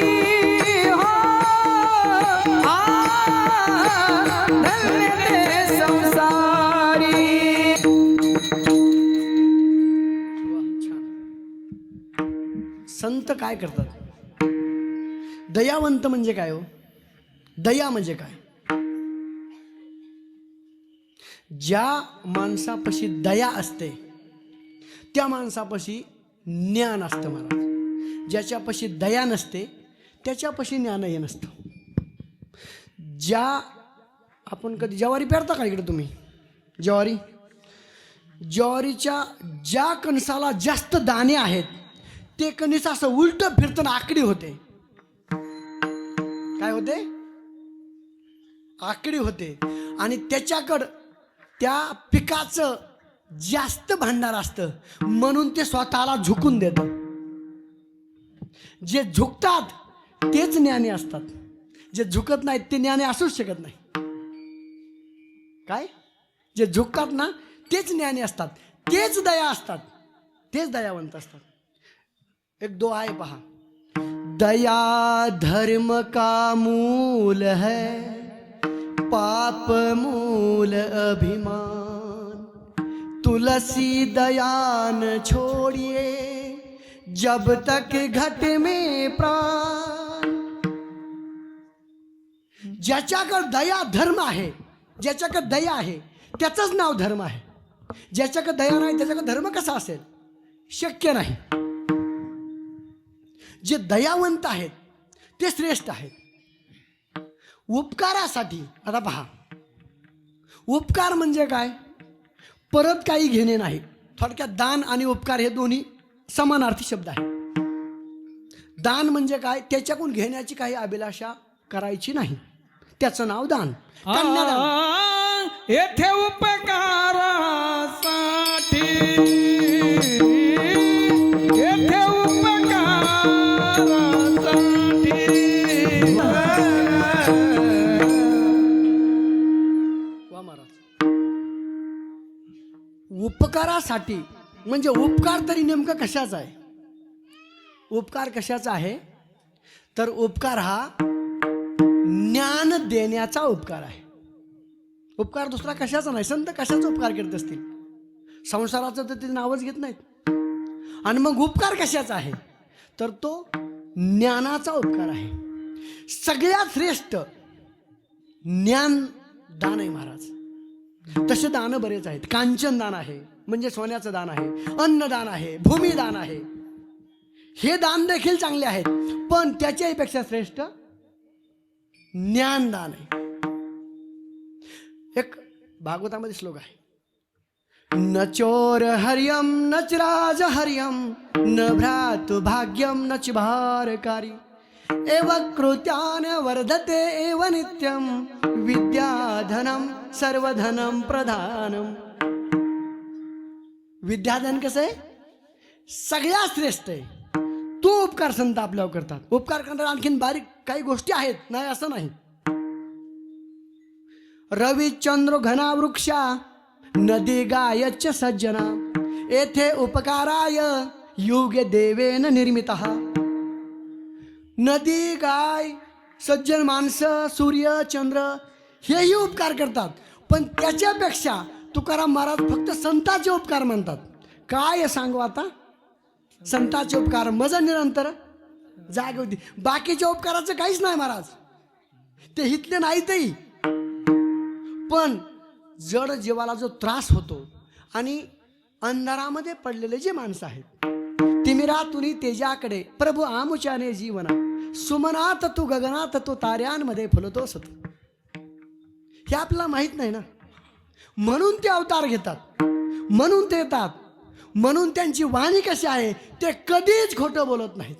धन्य ते संसारी. संत काय करतात? दयावंत म्हणजे काय हो? दया म्हणजे काय? ज्या माणसापाशी दया असते त्या माणसापाशी ज्ञान असतं महाराज. ज्याच्यापाशी दया नसते त्याच्यापाशी ज्ञानही नसतं. आपण कधी ज्वारी पेरता का इकडे तुम्ही? ज्वारीच्या ज्या कणसाला जास्त दाणे आहेत ते कणीस असं उलट फिरताना आकडी होते. काय होते? आकडी होते. आणि त्याच्याकडं त्या पिकाचं जास्त भांडार असतं म्हणून ते स्वतःला झुकून देतं. जे झुकतात तेच ज्ञानी असतात, जे झुकत नाहीत ते ज्ञानी असूच शकत नाही. काय? जे झुकतात ना तेच ज्ञानी असतात, तेच दया असतात, तेच दयावंत असतात. एक दो आहे पहा. दया धर्म का मूल है, पाप मूल अभिमान. तुलसी दयान छोड़िए जब तक घट में प्राण. ज्याच्याकडे दया धर्म आहे, ज्याच्याकडे दया आहे त्याचंच नाव धर्म आहे. ज्याच्याकडे दया नाही त्याच्याकडे धर्म कसा असेल? शक्य नाही. जे दयावंत आहेत ते श्रेष्ठ आहेत. उपकारासाठी आता पहा, उपकार म्हणजे काय? परत काही घेणे नाही. थोडक्यात दान आणि उपकार हे दोन्ही समानार्थी शब्द आहेत. दान म्हणजे काय? त्याच्याकडून घेण्याची काही अभिलाषा करायची नाही, त्याचं नाव दान. कन्यादान. येथे उपकारासाठी, येथे उपकारासाठी म्हणजे उपकार तरी नेमकं कशाचा आहे? उपकार कशाचा आहे? तर उपकार हा ज्ञान देण्याचा उपकार आहे. उपकार दुसरा कशाचा नाही. संत कशाचा उपकार करत असतील? संसाराचं तर ते नावच घेत नाहीत. आणि मग उपकार कशाचा आहे? तर तो ज्ञानाचा उपकार आहे. सगळ्यात श्रेष्ठ ज्ञान दान आहे महाराज. तसे दान बरेच आहेत. कांचन दान आहे म्हणजे सोन्याचं दान आहे, अन्नदान आहे, भूमिदान आहे. हे दान देखील चांगले आहेत, पण त्याच्यापेक्षा श्रेष्ठ ज्ञानदान आहे. एक भागवतामध्ये श्लोक आहे. न चोर हर्यम न च राज हर्यम न भ्रातु भाग्यम न च भारकारी एव कृत्यान वर्धते एव नित्यम विद्याधनम सर्वधनम प्रधानम. विद्याधन कसं आहे? सगळ्यात श्रेष्ठ आहे. तो उपकार संत आपल्यावर करतात. उपकार करणारे आणखीन बारीक काही गोष्टी आहेत, नाही असं नाही. रविचंद्र घना वृक्षा नदी गायच सज्जना येथे उपकाराय युगे देवेन निर्मितः. नदी, गाय, सज्जन माणसं, सूर्य, चंद्र हेही उपकार करतात. पण त्याच्यापेक्षा तुकाराम महाराज फक्त संतांचे उपकार म्हणतात. काय सांगू आता? संतांचे उपकार मज निरंतर जागे होती. बाकीच्या उपकाराचं काहीच नाही महाराज, ते हितले नाहीतही. पण जड जीवाला जो त्रास होतो आणि अंधारामध्ये पडलेले जे माणसं आहेत, तिमिरातुनी तेजाकडे प्रभू आमुच्याने जीवना, सुमनात तू गगनात तू ताऱ्यांमध्ये फुलतोस तू. हे आपल्याला माहित नाही ना, म्हणून ते अवतार घेतात, म्हणून ते येतात, म्हणून त्यांची वाणी कशी आहे, ते कधीच खोटं बोलत नाहीत.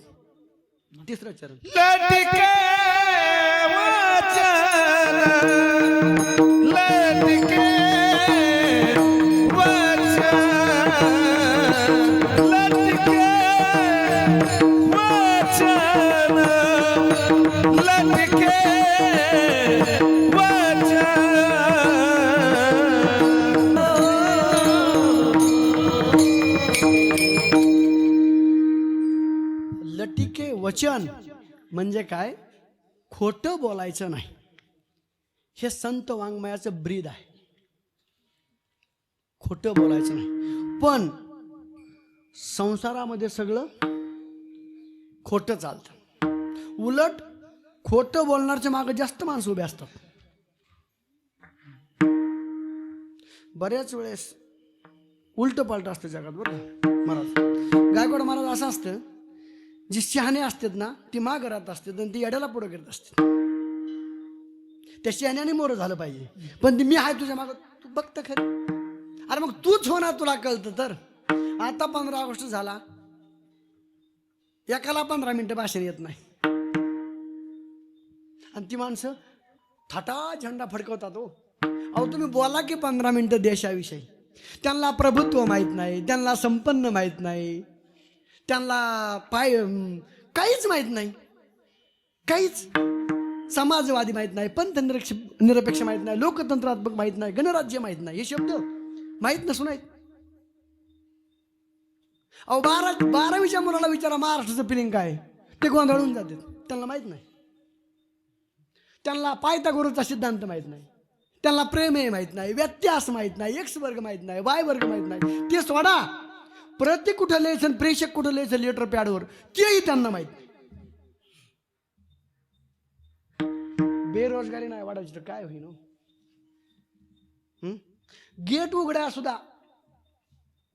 तिसरं चरण. लटके वचन, लटके वचन, लटके वचन, लटके लटिके वचन म्हणजे काय? खोटं बोलायचं नाही. हे संत वाङ्मयाचं ब्रीद आहे. खोटं बोलायचं नाही. पण संसारामध्ये सगळं खोटं चालतं. उलट खोटं बोलणारच्या मागे जास्त माणसं उभे असतात. बऱ्याच वेळेस उलट पालट असतं जगात बरं का महाराज. गायकवाड महाराज असं असतं, जी शहाणे असतात ना ती मागं राहत असतात आणि ती येड्याला पुढं करत असते. त्या शहाण्याने मोरं झालं पाहिजे, पण ती मी आहे तुझ्या मागं, तू बघतं खरं. अरे मग तूच होणार, तुला कळतं तर. आता 15 ऑगस्ट झाला, एकाला 15 मिनिटं भाषण येत नाही आणि ती माणसं थाटा झेंडा फडकवतात. हो अहो तुम्ही बोला की 15 मिनिटं देशाविषयी. त्यांना प्रभुत्व माहीत नाही, त्यांना संपन्न माहीत नाही, त्यांना काहीच माहीत नाही, काहीच. समाजवादी माहीत नाही, पंथ निरपेक्ष माहीत नाही, लोकतंत्रात्मक माहीत नाही, गणराज्य माहीत नाही. हे शब्द माहीत नसून आहेत. अहो 12वीच्या मुलाला विचारा महाराष्ट्राचं फिलिंग काय, ते गोंधळून जातात. त्यांना माहीत नाही. त्यांना पायथागोरसचा सिद्धांत माहीत नाही, त्यांना प्रेम माहीत नाही, व्यत्यास माहीत नाही, एक्स वर्ग माहीत नाही, वाय वर्ग माहीत नाही. ते सोडा, प्रत्येक कुठं लिहायचं, प्रेषक कुठं लिहायचं लेटर पॅडवर, तेही त्यांना माहीत नाही. बेरोजगारी नाही वाढायची तर काय होईल? गेट उघड्या सुद्धा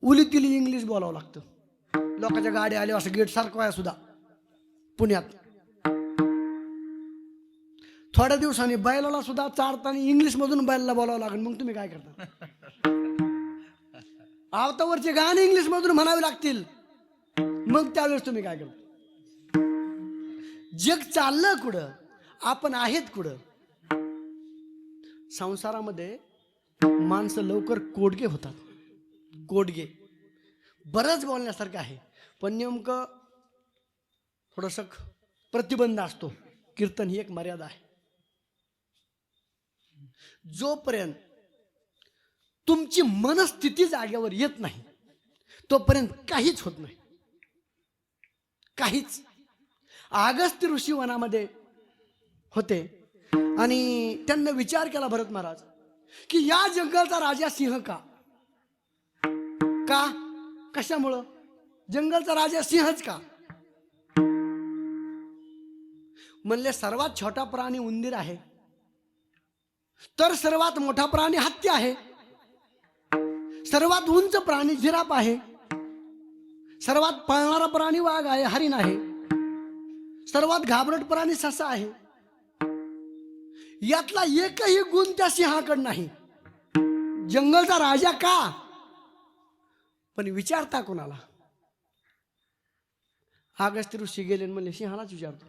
उली तिली इंग्लिश बोलावं लागतं. लोकांच्या गाड्या आल्या असं गेट सारखं सुद्धा पुण्यात. थोड्या दिवसांनी बैलाला सुद्धा चारताना इंग्लिश मधून बैलाला बोलावं लागेल. मग तुम्ही काय करता? आवतावरचे गाणे इंग्लिश मधून म्हणावे लागतील. मग त्यावेळेस तुम्ही काय करता? जग चाललं कुठं, आपण आहेत कुठं? संसारामध्ये माणसं लवकर कोडगे होतात. कोडगे बरंच बोलण्यासारखं आहे, पण नेमकं थोडस प्रतिबंध असतो. कीर्तन ही एक मर्यादा आहे. जोपर्यंत तुमची मनस्थिती जागेवर येत नाही तोपर्यंत काहीच होत नाही. काहीच. अगस्त्य ऋषी वनामध्ये होते आणि त्यांना विचार केला भरत महाराज की या जंगलचा राजा सिंह का? का? कशामुळं? जंगलचा राजा सिंहच का? म्हणले सर्वात छोटा प्राणी उंदीर आहे, तर सर्वात मोठा प्राणी हत्ती आहे, सर्वात उंच प्राणी जिराफ आहे, सर्वात पळणारा प्राणी वाघ आहे, हरिण आहे, सर्वात घाबरट प्राणी ससा आहे. यातला एकही गुण त्या सिंहाकडे नाही. जंगलचा राजा का? पण विचारता कोणाला? अगस्त्य ऋषी गेले म्हणले सिंहालाच विचारतो.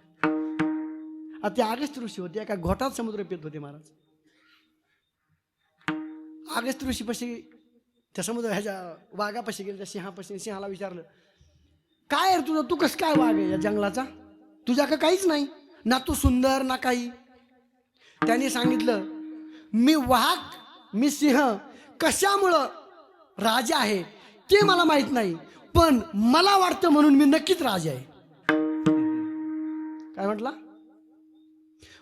आता ते अगस्त्य ऋषी होते, एका घोटात समुद्र पित होते महाराज. अगस्त्य ऋषी पशी त्या समुद्र ह्याच्या वाघापाशी गेले, त्या सिंहापाशी. सिंहाला विचारलं काय रे तुझं, तू कसं काय वाघ आहे या जंगलाचा? तुझ्या का काहीच नाही ना, तू सुंदर ना काही. त्याने सांगितलं मी वाघ, मी सिंह कशामुळं राजा आहे ते मला माहित नाही, पण मला वाटतं म्हणून मी नक्कीच राजा आहे. काय म्हटला?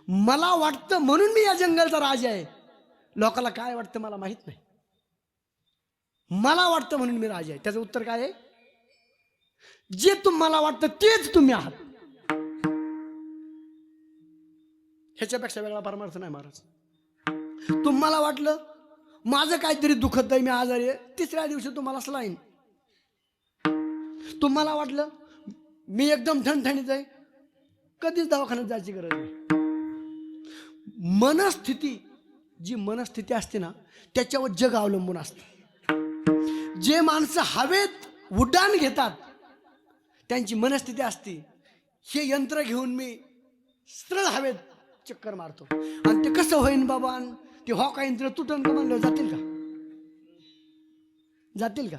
मला वाटतं म्हणून मी या जंगलचा राजा आहे. लोकाला काय वाटतं मला माहित नाही, मला वाटतं म्हणून मी राजा आहे. त्याचं उत्तर काय आहे? जे तुम्हाला वाटतं तेच तुम्ही आहात. ह्याच्यापेक्षा वेगळा परमार्थ नाही महाराज. तुम्हाला वाटलं माझं काहीतरी दुखत आहे, मी आजारी आहे, तिसऱ्या दिवशी तुम्हाला स्लाईन. तुम्हाला वाटलं मी एकदम ठणठणीत आहे, कधीच दवाखान्यात जायची गरज नाही. मनस्थिती, जी मनस्थिती असते ना त्याच्यावर जग अवलंबून असतं. जे माणसं हवेत उड्डाण घेतात त्यांची मनस्थिती असते, हे यंत्र घेऊन मी सरळ हवेत चक्कर मारतो. आणि ते कसं होईन बाबा, ते हॉका यंत्र तुटन का म्हणलं जातील का? जातील का?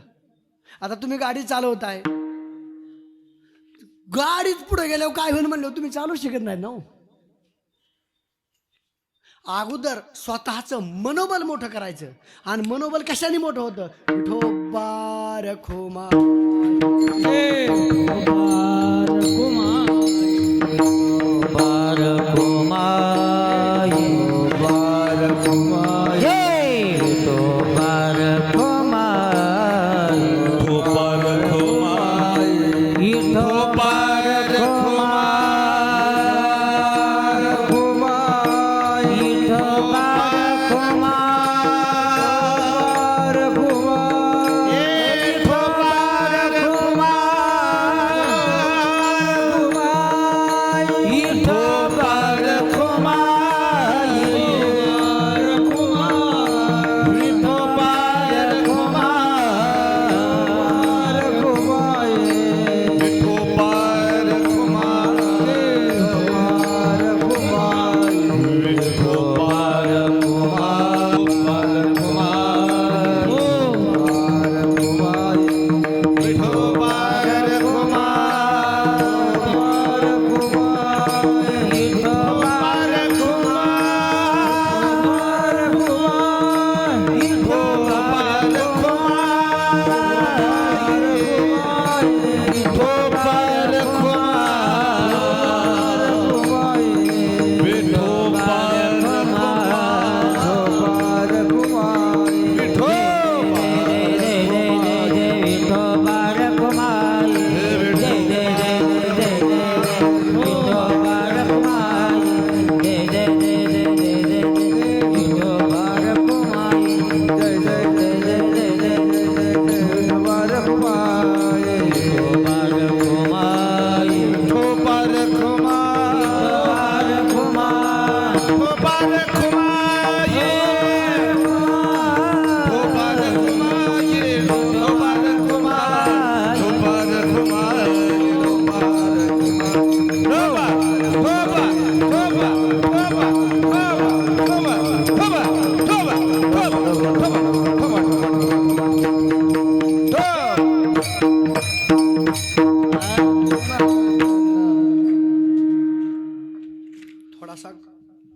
आता तुम्ही गाडी चालवताय, गाडीच पुढे गेल्यावर काय होईल म्हणलं तुम्ही चालू शकत नाही ना हो. अगोदर स्वतःचं मनोबल मोठं करायचं. आणि मनोबल कशाने मोठं होतं? विठोबा रखुमा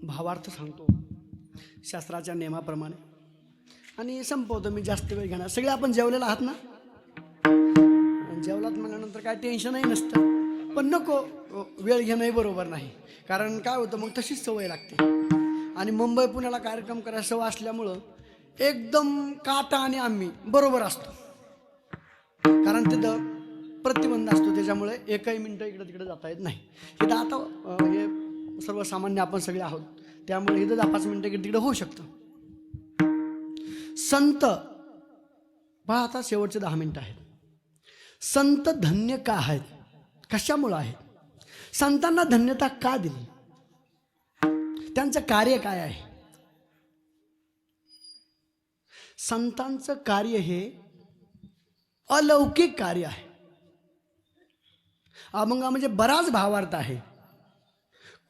भावार्थ सांगतो शास्त्राच्या नियमाप्रमाणे आणि संपवतो. मी जास्त वेळ घेणार. सगळे आपण जेवलेला आहात ना? जेवलात म्हणल्यानंतर काय टेन्शनही नसतं, पण नको वेळ घेणंही बरोबर नाही. कारण काय होतं मग तशीच सवय लागते. आणि मुंबई पुण्याला कार्यक्रम करायला सवय असल्यामुळं एकदम काटा आणि आम्ही बरोबर असतो. कारण तिथं प्रतिबंध असतो, त्याच्यामुळे एकही मिनटं इकडं तिकडे जाता येत नाही. इथं आता हे सर्वसामान्य आपण सगळे आहोत, त्यामुळे इथं 10-5 मिनटं इकडे तिकडे होऊ शकतं. संत पहा, आता शेवटचे 10 मिनटं आहेत. संत धन्य का आहेत? कशामुळं आहेत? संतांना धन्यता का दिली? त्यांचं कार्य काय आहे? संतांचं कार्य हे अलौकिक कार्य आहे. अभंग म्हणजे बराच भावार्थ आहे.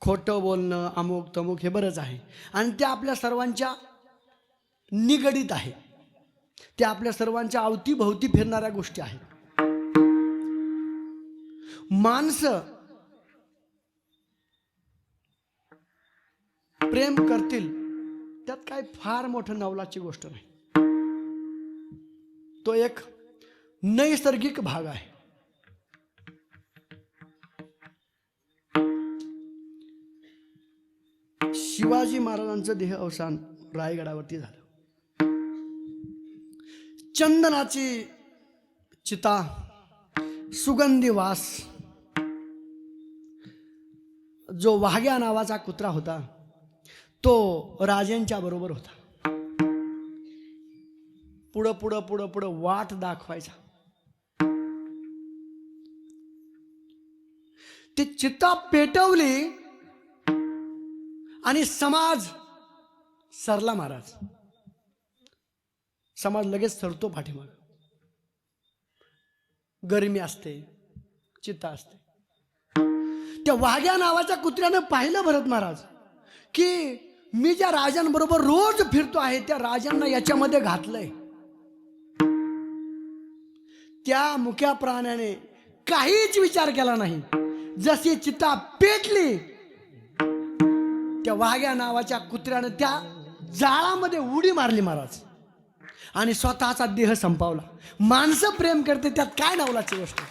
खोटं बोलणं, अमुक तमुक हे बरंच आहे. आणि ते आपल्या सर्वांच्या निगडीत आहे. ते आपल्या सर्वांच्या अवतीभोवती फिरणाऱ्या गोष्टी आहेत. माणसं प्रेम करतील त्यात काय फार मोठं नवलाची गोष्ट नाही. तो एक नैसर्गिक भाग आहे. शिवाजी महाराजांचं देह अवसान रायगडावरती झालं. चंदनाची चिता, सुगंधी वास. जो वाघ्या नावाचा कुत्रा होता तो राजांच्या बरोबर होता. पुढं पुढं पुढं पुढं वाट दाखवायचा. ती चिता पेटवली आणि समाज सरला महाराज. समाज लगेच सरतो पाठीमाग. गरमी असते, चिता असते. त्या वाघ्या नावाच्या कुत्र्यानं पाहिलं भरत महाराज की मी ज्या राजांबरोबर रोज फिरतो आहे त्या राजांना याच्यामध्ये घातलंय. त्या मुक्या प्राण्याने काहीच विचार केला नाही. जशी चिता पेटली त्या वाघ्या नावाच्या कुत्र्यानं त्या जाळामध्ये उडी मारली महाराज आणि स्वतःचा देह संपवला. माणसं प्रेम करते त्यात काय नवलाची गोष्ट.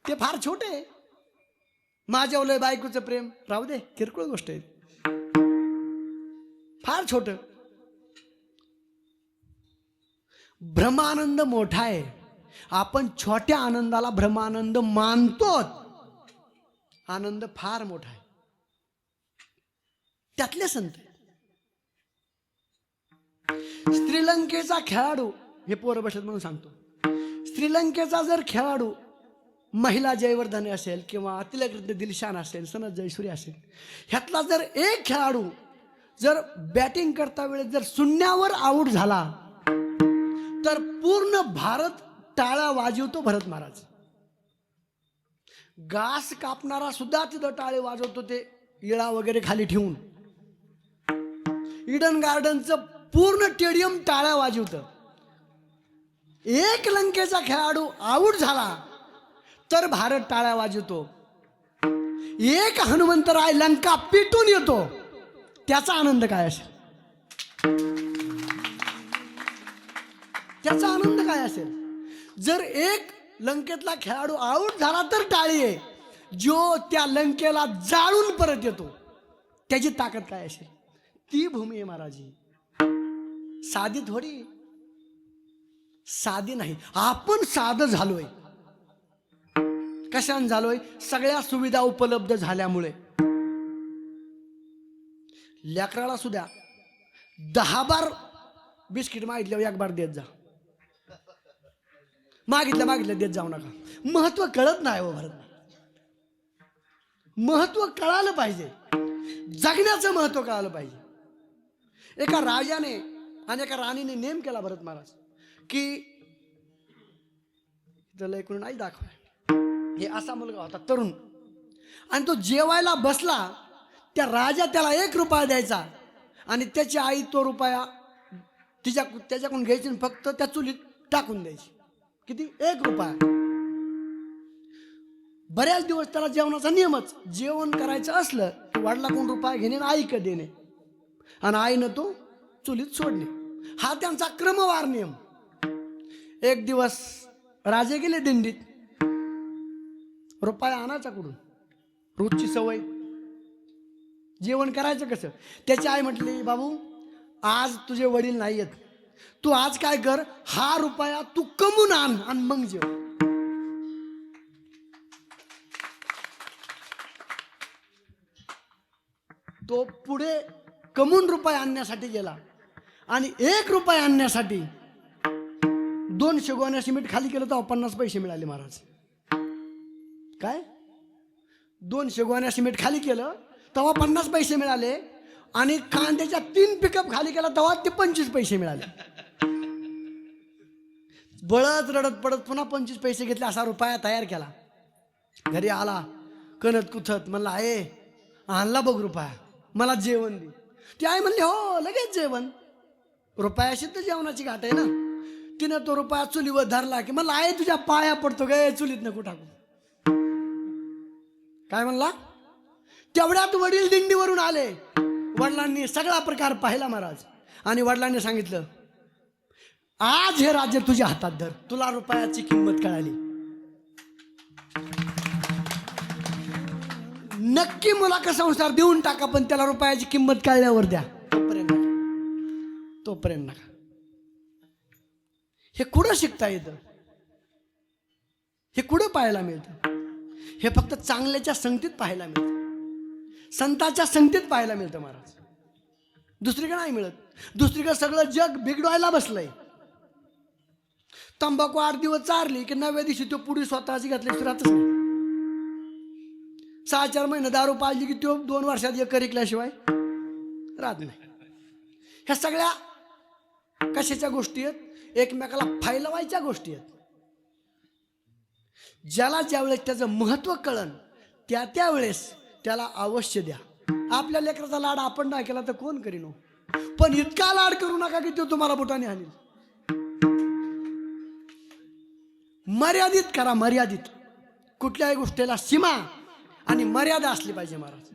ते फार छोटे. माझ्यावलंय बायकोचं प्रेम राहू दे, किरकोळ गोष्ट आहे, फार छोट. ब्रह्मानंद मोठा आहे. आपण छोट्या आनंदाला ब्रह्मानंद मानतो. आनंद फार मोठा आहे. त्यातले संत श्रीलंकेचा खेळाडू, हे पोरं बसत म्हणून सांगतो, श्रीलंकेचा जर खेळाडू महिला जयवर्धने असेल किंवा तिलकृष्ण दिलशान असेल, सनत जयसूर्य असेल, ह्यातला जर एक खेळाडू जर बॅटिंग करता वेळेस जर शून्यावर आऊट झाला तर पूर्ण भारत टाळ्या वाजवतो. भरत महाराज घास कापणारा सुद्धा तिथं टाळे वाजवतो, ते इळा वगैरे खाली ठेवून. ईडन गार्डनचं पूर्ण स्टेडियम टाळ्या वाजवतं. एक लंकेचा खेळाडू आऊट झाला तर भारत टाळ्या वाजवतो. एक हनुमंतराय लंका पिटून येतो, त्याचा आनंद काय असेल, त्याचा आनंद काय असेल. जर एक लंकेतला खेळाडू आऊट झाला तर टाळी आहे, जो त्या लंकेला जाळून परत येतो त्याची ताकद काय असेल. ती भूमी आहे महाराज. साधी थोडी, साधी नाही. आपण साधं झालोय. कशाने झालोय? सगळ्या सुविधा उपलब्ध झाल्यामुळे. लेकराला सुद्धा 10 बार बिस्किट मागितल्यावर 1 बार देत जा. मागितलं देत जाऊ नका. महत्व कळत नाही हो भरत. महत्व कळालं पाहिजे. जगण्याचं महत्व कळालं पाहिजे. एका राजाने आणि एका राणीने नेम केला भरत महाराज की त्याला एकूण नाही दाखवाय. हे असा मुलगा होता तरुण, आणि तो जेवायला बसला. त्या राजा त्याला 1 रुपया द्यायचा आणि त्याची आई तो रुपया त्याच्याकडून घ्यायची आणि फक्त त्या चुलीत टाकून द्यायची. किती? 1 रुपया. बऱ्याच दिवस त्याला जेवणाचा नियमच. जेवण करायचं असलं की वडिलाकडून रुपया घेणे आणि आईकडे देणे आणि आईनं तो चुलीत सोडणे, हा त्यांचा क्रमवार नियम. एक दिवस राजे गेले दिंडीत. रुपया आणायचा कुठून? रोजची सवय. जेवण करायचं कसं? त्याची आई म्हटली, बाबू आज तुझे वडील नाही आहेत, तू आज काय कर, हा रुपया तू कमवून आण आणि मग जेव. तो पुढे कमवून रुपया आणण्यासाठी गेला आणि 1 रुपया आणण्यासाठी 200 गोण्या सिमेंट खाली केलं तर 50 पैसे मिळाले महाराज. काय? 200 गोण्या सिमेंट खाली केलं तेव्हा 50 पैसे मिळाले आणि कांद्याच्या 3 पिकअप खाली केला तेव्हा ते 25 पैसे मिळाले. बळत रडत पडत पुन्हा 25 पैसे घेतले. असा रुपया तयार केला. घरी आला कणत कुथत, म्हणला आहे आणला बघ रुपया, मला जेवण दे. ती आई म्हणली हो लगेच जेवण. रुपयाशी तर जेवणाची घाट आहे ना. तिनं तो रुपया चुलीवर धरला की म्हणला आहे तुझ्या पाया पडतो गे, चुलीत नको टाकू. काय म्हणला? तेवढ्यात वडील दिंडीवरून आले. वडिलांनी सगळा प्रकार पाहिला महाराज आणि वडिलांनी सांगितलं, आज हे राज्य तुझ्या हातात धर, तुला रुपयाची किंमत कळाली. नक्की मुलाचा संसार देऊन टाका पण त्याला रुपयाची किंमत कळल्यावर द्या. तोपर्यंत नका. हे कुठं शिकता येतं? हे कुठं पाहायला मिळतं? हे फक्त चांगल्याच्या संगतीत पाहायला मिळतं, संतांच्या संगतीत पाहायला मिळतं महाराज. दुसरीकडे नाही मिळत. दुसरीकडे सगळं जग बिघडवायला बसलंय. तंबाखू 8 दिवस चारली की 9व्या दिवशी तो पुढे स्वतःची घातल्याशिवाय राहतच नाही. 6-4 महिने दारू पाजली की तो 2 वर्षात एक ऐकल्याशिवाय राहत नाही. ह्या सगळ्या कशाच्या गोष्टी आहेत? एकमेकाला फैलवायच्या गोष्टी आहेत. ज्याला ज्यावेळेस त्याचं महत्व कळन त्या वेळेस त्याला अवश्य द्या. आपल्या लेकराचा लाड आपण नाही केला तर कोण करीन हो? पण इतका लाड करू नका की तो तुम्हाला बोटाने हाणेल. मर्यादित करा, मर्यादित. कुठल्याही गोष्टीला सीमा आणि मर्यादा असली पाहिजे महाराज.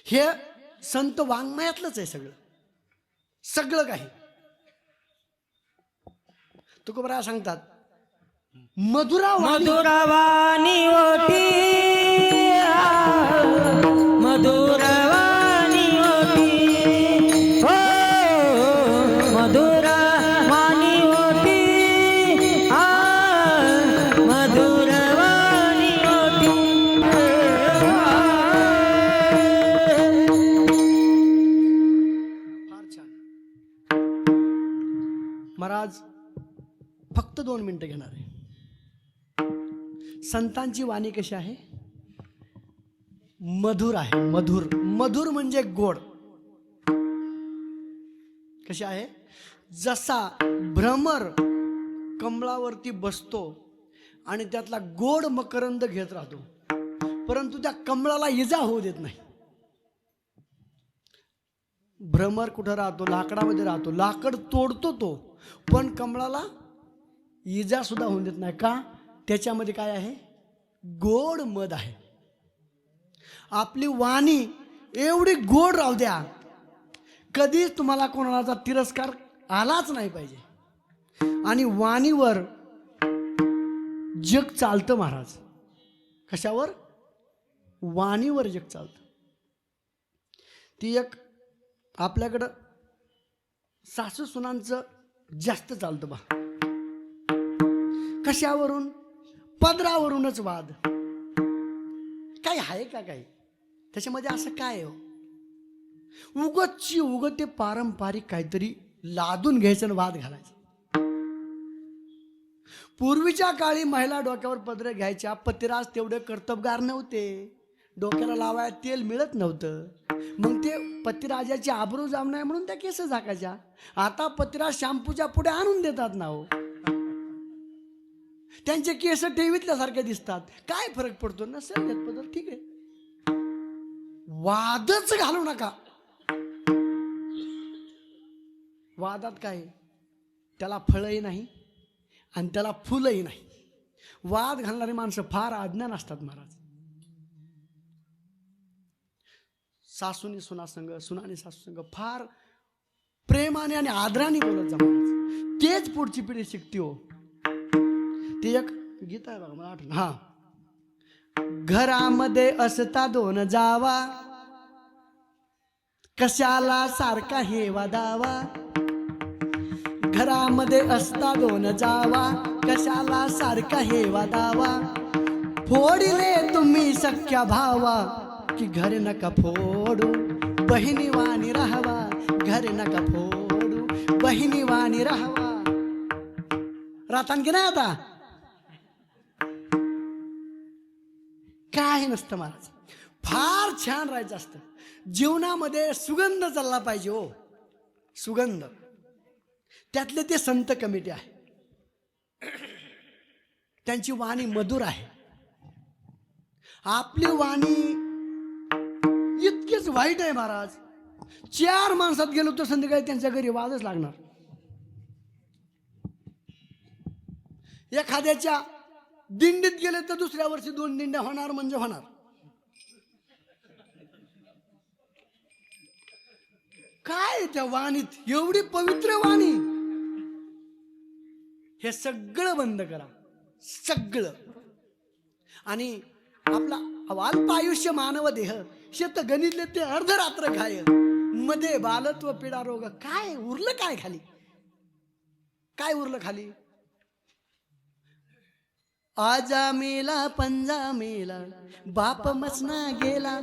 हे संत वाङ्मयातलंच आहे सगळं, सगळं काही. तुकोबराया सांगतात मधुरावाणी ओटी मधुरवाणी ओटी हो मधुरवाणी ओटी मधुरवाणी ओटी. फार छान. महाराज फक्त 2 मिनिटं घेणार आहे. संतांची वाणी कशी आहे? मधुर आहे. मधुर, मधुर म्हणजे गोड. कशी आहे? जसा भ्रमर कमळावरती बसतो आणि त्यातला गोड मकरंद घेत राहतो, परंतु त्या कमळाला इजा होऊ देत नाही. भ्रमर कुठं राहतो? लाकडामध्ये राहतो. लाकड तोडतो तो, पण कमळाला इजा सुद्धा होऊ देत नाही. का? त्याच्यामध्ये काय आहे? गोड मध आहे. आपली वाणी एवढी गोड राहू द्या, कधीच तुम्हाला कोणाचा तिरस्कार आलाच नाही पाहिजे. आणि वाणीवर जग चालतं महाराज. कशावर? वाणीवर जग चालतं. ती एक आपल्याकडं सासू सुनांचं जास्त चालतं बा. कशावरून? पदरावरूनच वाद. काय आहे का? काही त्याच्यामध्ये असं काय हो? उगत ते पारंपरिक काहीतरी लादून घ्यायचं आणि वाद घालायचं. पूर्वीच्या काळी महिला डोक्यावर पदर घ्यायच्या. पतिराज तेवढे कर्तबगार नव्हते, डोक्याला लावायला तेल मिळत नव्हतं. मग ते पतिराजाची आबरू जाऊ नये म्हणून त्या केस झाकायच्या. आता पतिराज शॅम्पूच्या पुढे आणून देतात ना हो. त्यांचे केस ठेवीतल्यासारखे दिसतात. काय फरक पडतो? नसेल देत पदर, ठीक आहे. वादच घालू नका. वादात काय? त्याला फळही नाही आणि त्याला फुलही नाही. वाद घालणारी माणसं फार अज्ञान असतात महाराज. सासूनी सुनासंग, सुनानी सासूसंग फार प्रेमाने आणि आदराने बोलत जा महाराज. तेच पुढची पिढी शिकते हो. ते एक गीत आहे बघा, मला आठवण. हा, घरामध्ये असता 2 जावा, कशाला सारखा हे वादावा. घरामध्ये असता 2 जावा, कशाला सारखा हे वादावा. फोडिले तुम्ही सख्या भावा, की घर नका फोडू, बहिणी वाणी राहावा. घर नका फोडू, बहिणी वाणी राहावा. राहतान की नाही? आता काय नसतं महाराज. फार छान राहायचं असतं. जीवनामध्ये सुगंध चालला पाहिजे हो, सुगंध. त्यातले ते संत कमिटी आहे, त्यांची वाणी मधुर आहे. आपली वाणी इतकीच वाईट आहे महाराज. 4 माणसात गेलो तर संध्याकाळी त्यांच्या घरी वादच लागणार. एखाद्याच्या दिंडीत गेले तर दुसऱ्या वर्षी 2 दिंड्या होणार म्हणजे होणार. काय त्या वाणीत एवढी पवित्र वाणी. हे सगळं बंद करा, सगळं. आणि आपला अल्प आयुष्य मानव देह, शेत गणितले ते अर्धरात्र घाय, मध्ये बालत्व पीडा रोग. काय उरलं काय खाली? काय उरलं खाली? आजा मेला पंजा मेला बाप मसना गेला,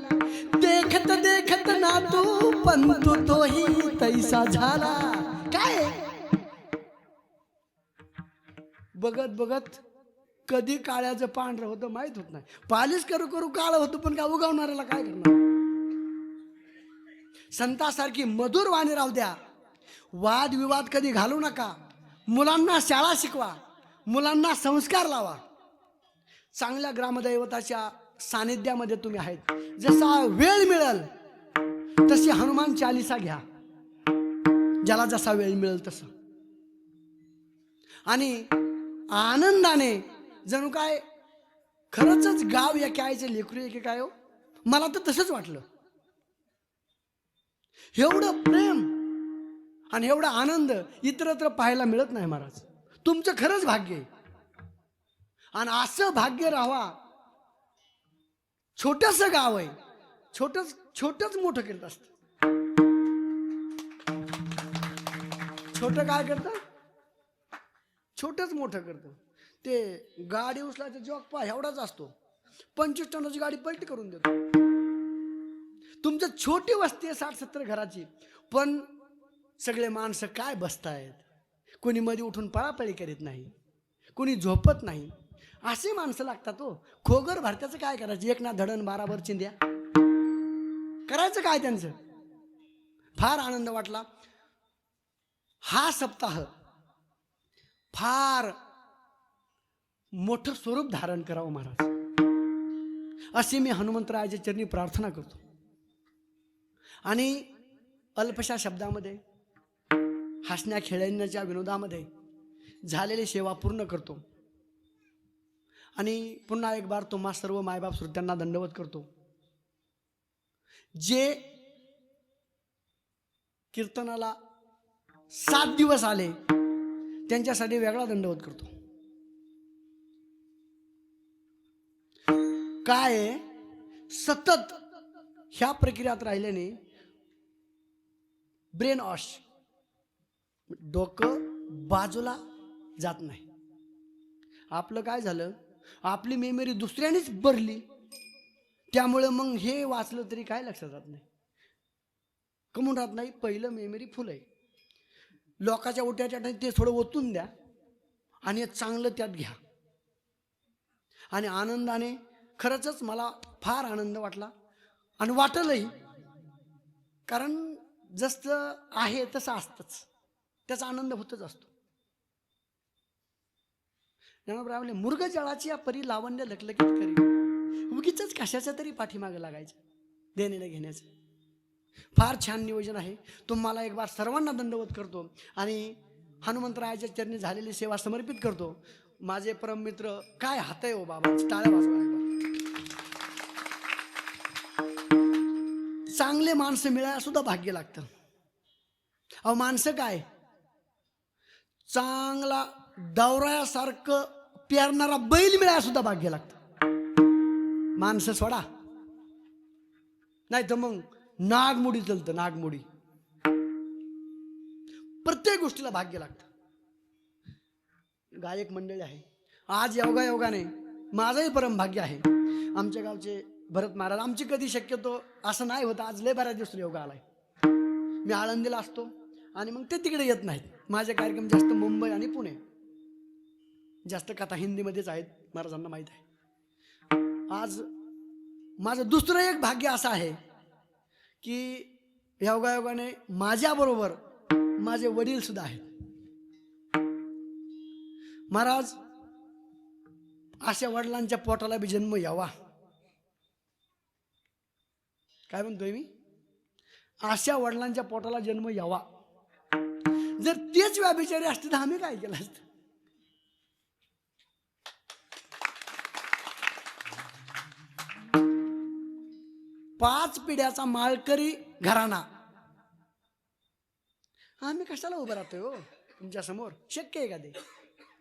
देखत देखत ना तू पण तोही तैसा झाला. काय बघत बघत कधी काळ्याचं पांढरं होतं माहित होत नाही. पालिश करू करू काळं होतं, पण काय उगवणाऱ्याला काय करणार. संतासारखी मधुर वाणी राहू द्या. वादविवाद कधी घालू नका. मुलांना शाळा शिकवा, मुलांना संस्कार लावा. चांगल्या ग्रामदैवताच्या सानिध्यामध्ये तुम्ही आहेत. जसा वेळ मिळेल तशी हनुमान चालिसा घ्या, ज्याला जसा वेळ मिळेल तसं. आणि आनंदाने जणू काय खरंच गाव या आईचे लेकरू आहे की काय हो. मला तर तसंच वाटलं. एवढं प्रेम आणि एवढा आनंद इतरत्र पाहायला मिळत नाही महाराज. तुमचं खरंच भाग्य आहे. आणि असं भाग्य राहावा. छोटस गाव आहे, छोटच मोठं करत असत. छोट काय करतं, छोटच मोठं करतं. ते गाडी उचलायचं जॉक पा एवढाच असतो, 25 टनाची गाडी पलटी करून देतो. तुमचं छोटी वस्ती आहे 60-70 घराची, पण सगळे माणसं काय बसतायत. कोणी मध्ये उठून पळापळी करीत नाही, कोणी झोपत नाही. असे माणसं लागतात हो. खोगर भारताचं काय करायचं, एक ना धडण 12 चिंध्या करायचं काय त्यांचं. फार आनंद वाटला. हा सप्ताह फार मोठं स्वरूप धारण करावं महाराज, अशी मी हनुमंतरायाच्या चरणी प्रार्थना करतो. आणि अल्पशा शब्दामध्ये, हसण्या खेळण्याच्या विनोदामध्ये झालेली सेवा पूर्ण करतो. आणि पुन्हा एक बार तुम्हा सर्व मायबाप श्रोत्यांना दंडवत करतो. जे कीर्तनाला 7 दिवस आले त्यांच्यासाठी वेगळा दंडवत करतो. काय सतत ह्या प्रक्रियात राहिल्याने ब्रेन वॉश, डोकं बाजूला जात नाही. आपलं काय झालं, आपली मेमरी दुसऱ्यानेच भरली, त्यामुळे मग हे वाचलं तरी काय लक्षात राहत नाही. कमून राहत नाही. पहिलं मेमरी फुल आहे. लोकाच्या ओट्याच्या ते थोडं ओतून द्या आणि चांगलं त्यात घ्या. आणि आनंदाने खरंच मला फार आनंद वाटला आणि वाटलंही. कारण जसं आहे तसं असतंच, त्याचा आनंद होतच असतो. ज्ञानोबा मुर्ग जळाची या परी लावण्य लकलकीत करी, उगीच कशाच्या तरी पाठीमागे लागायचं देण्याला घेण्याचं. फार छान नियोजन आहे. तुम्हाला एक बार सर्वांना दंडवत करतो आणि हनुमंतरायाच्या चरणी झालेली सेवा समर्पित करतो. माझे परम मित्र काय हात आहे हो बाबा, टाळ्या वाजवा. चांगले माणसं मिळायला सुद्धा भाग्य लागतं. अहो माणसं काय, चांगला दौऱ्यासारखं पेरणारा बैल मिळायला सुद्धा भाग्य लागतं. माणसं सोडा, नाही तर मग नागमोडी चलतं. नागमोडी प्रत्येक गोष्टीला भाग्य लागतं. गायक मंडळी आहे आज, योगाने माझंही परम भाग्य आहे. आमच्या गावचे भरत महाराज, आमची कधी शक्यतो असं नाही होतं. आज लय बऱ्याच दिवस योगा आलाय. मी आळंदीला असतो आणि मग ते तिकडे येत नाहीत. माझे कार्यक्रम जास्त मुंबई आणि पुणे, जास्त कथा हिंदीमध्येच आहेत, महाराजांना माहीत आहे. आज माझं दुसरं एक भाग्य असं आहे की योगाने माझ्याबरोबर माझे वडील सुद्धा आहेत. महाराज, अशा वडिलांच्या पोटाला बी जन्म यावा. काय म्हणतोय मी, अशा वडिलांच्या पोटाला जन्म यावा. जर तेच व्याभिचारी असते तर आम्ही काय केलं असतं. पाच पिढ्याचा माळकरी घराणा, आम्ही कशाला उभं राहतोय हो तुमच्या समोर. शक्य आहे का ते?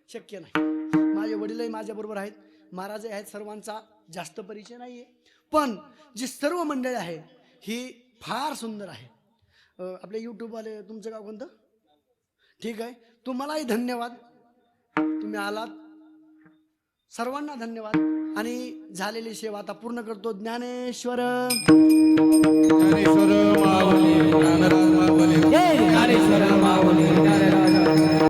शक्य नाही. माझे वडीलही माझ्या बरोबर आहेत, महाराजही आहेत. सर्वांचा जास्त परिचय नाहीये, पण जी सर्व मंडळी आहे ही फार सुंदर आहे. आपले यूट्यूबवाले, तुमचं गाव कोणतं? ठीक आहे, तुम्हालाही धन्यवाद. तुम्ही आलात, सर्वांना धन्यवाद आणि झालेली सेवा आता पूर्ण करतो. ज्ञानेश्वर ज्ञानेश्वर माऊली ज्ञानराज माऊली जय ज्ञानेश्वर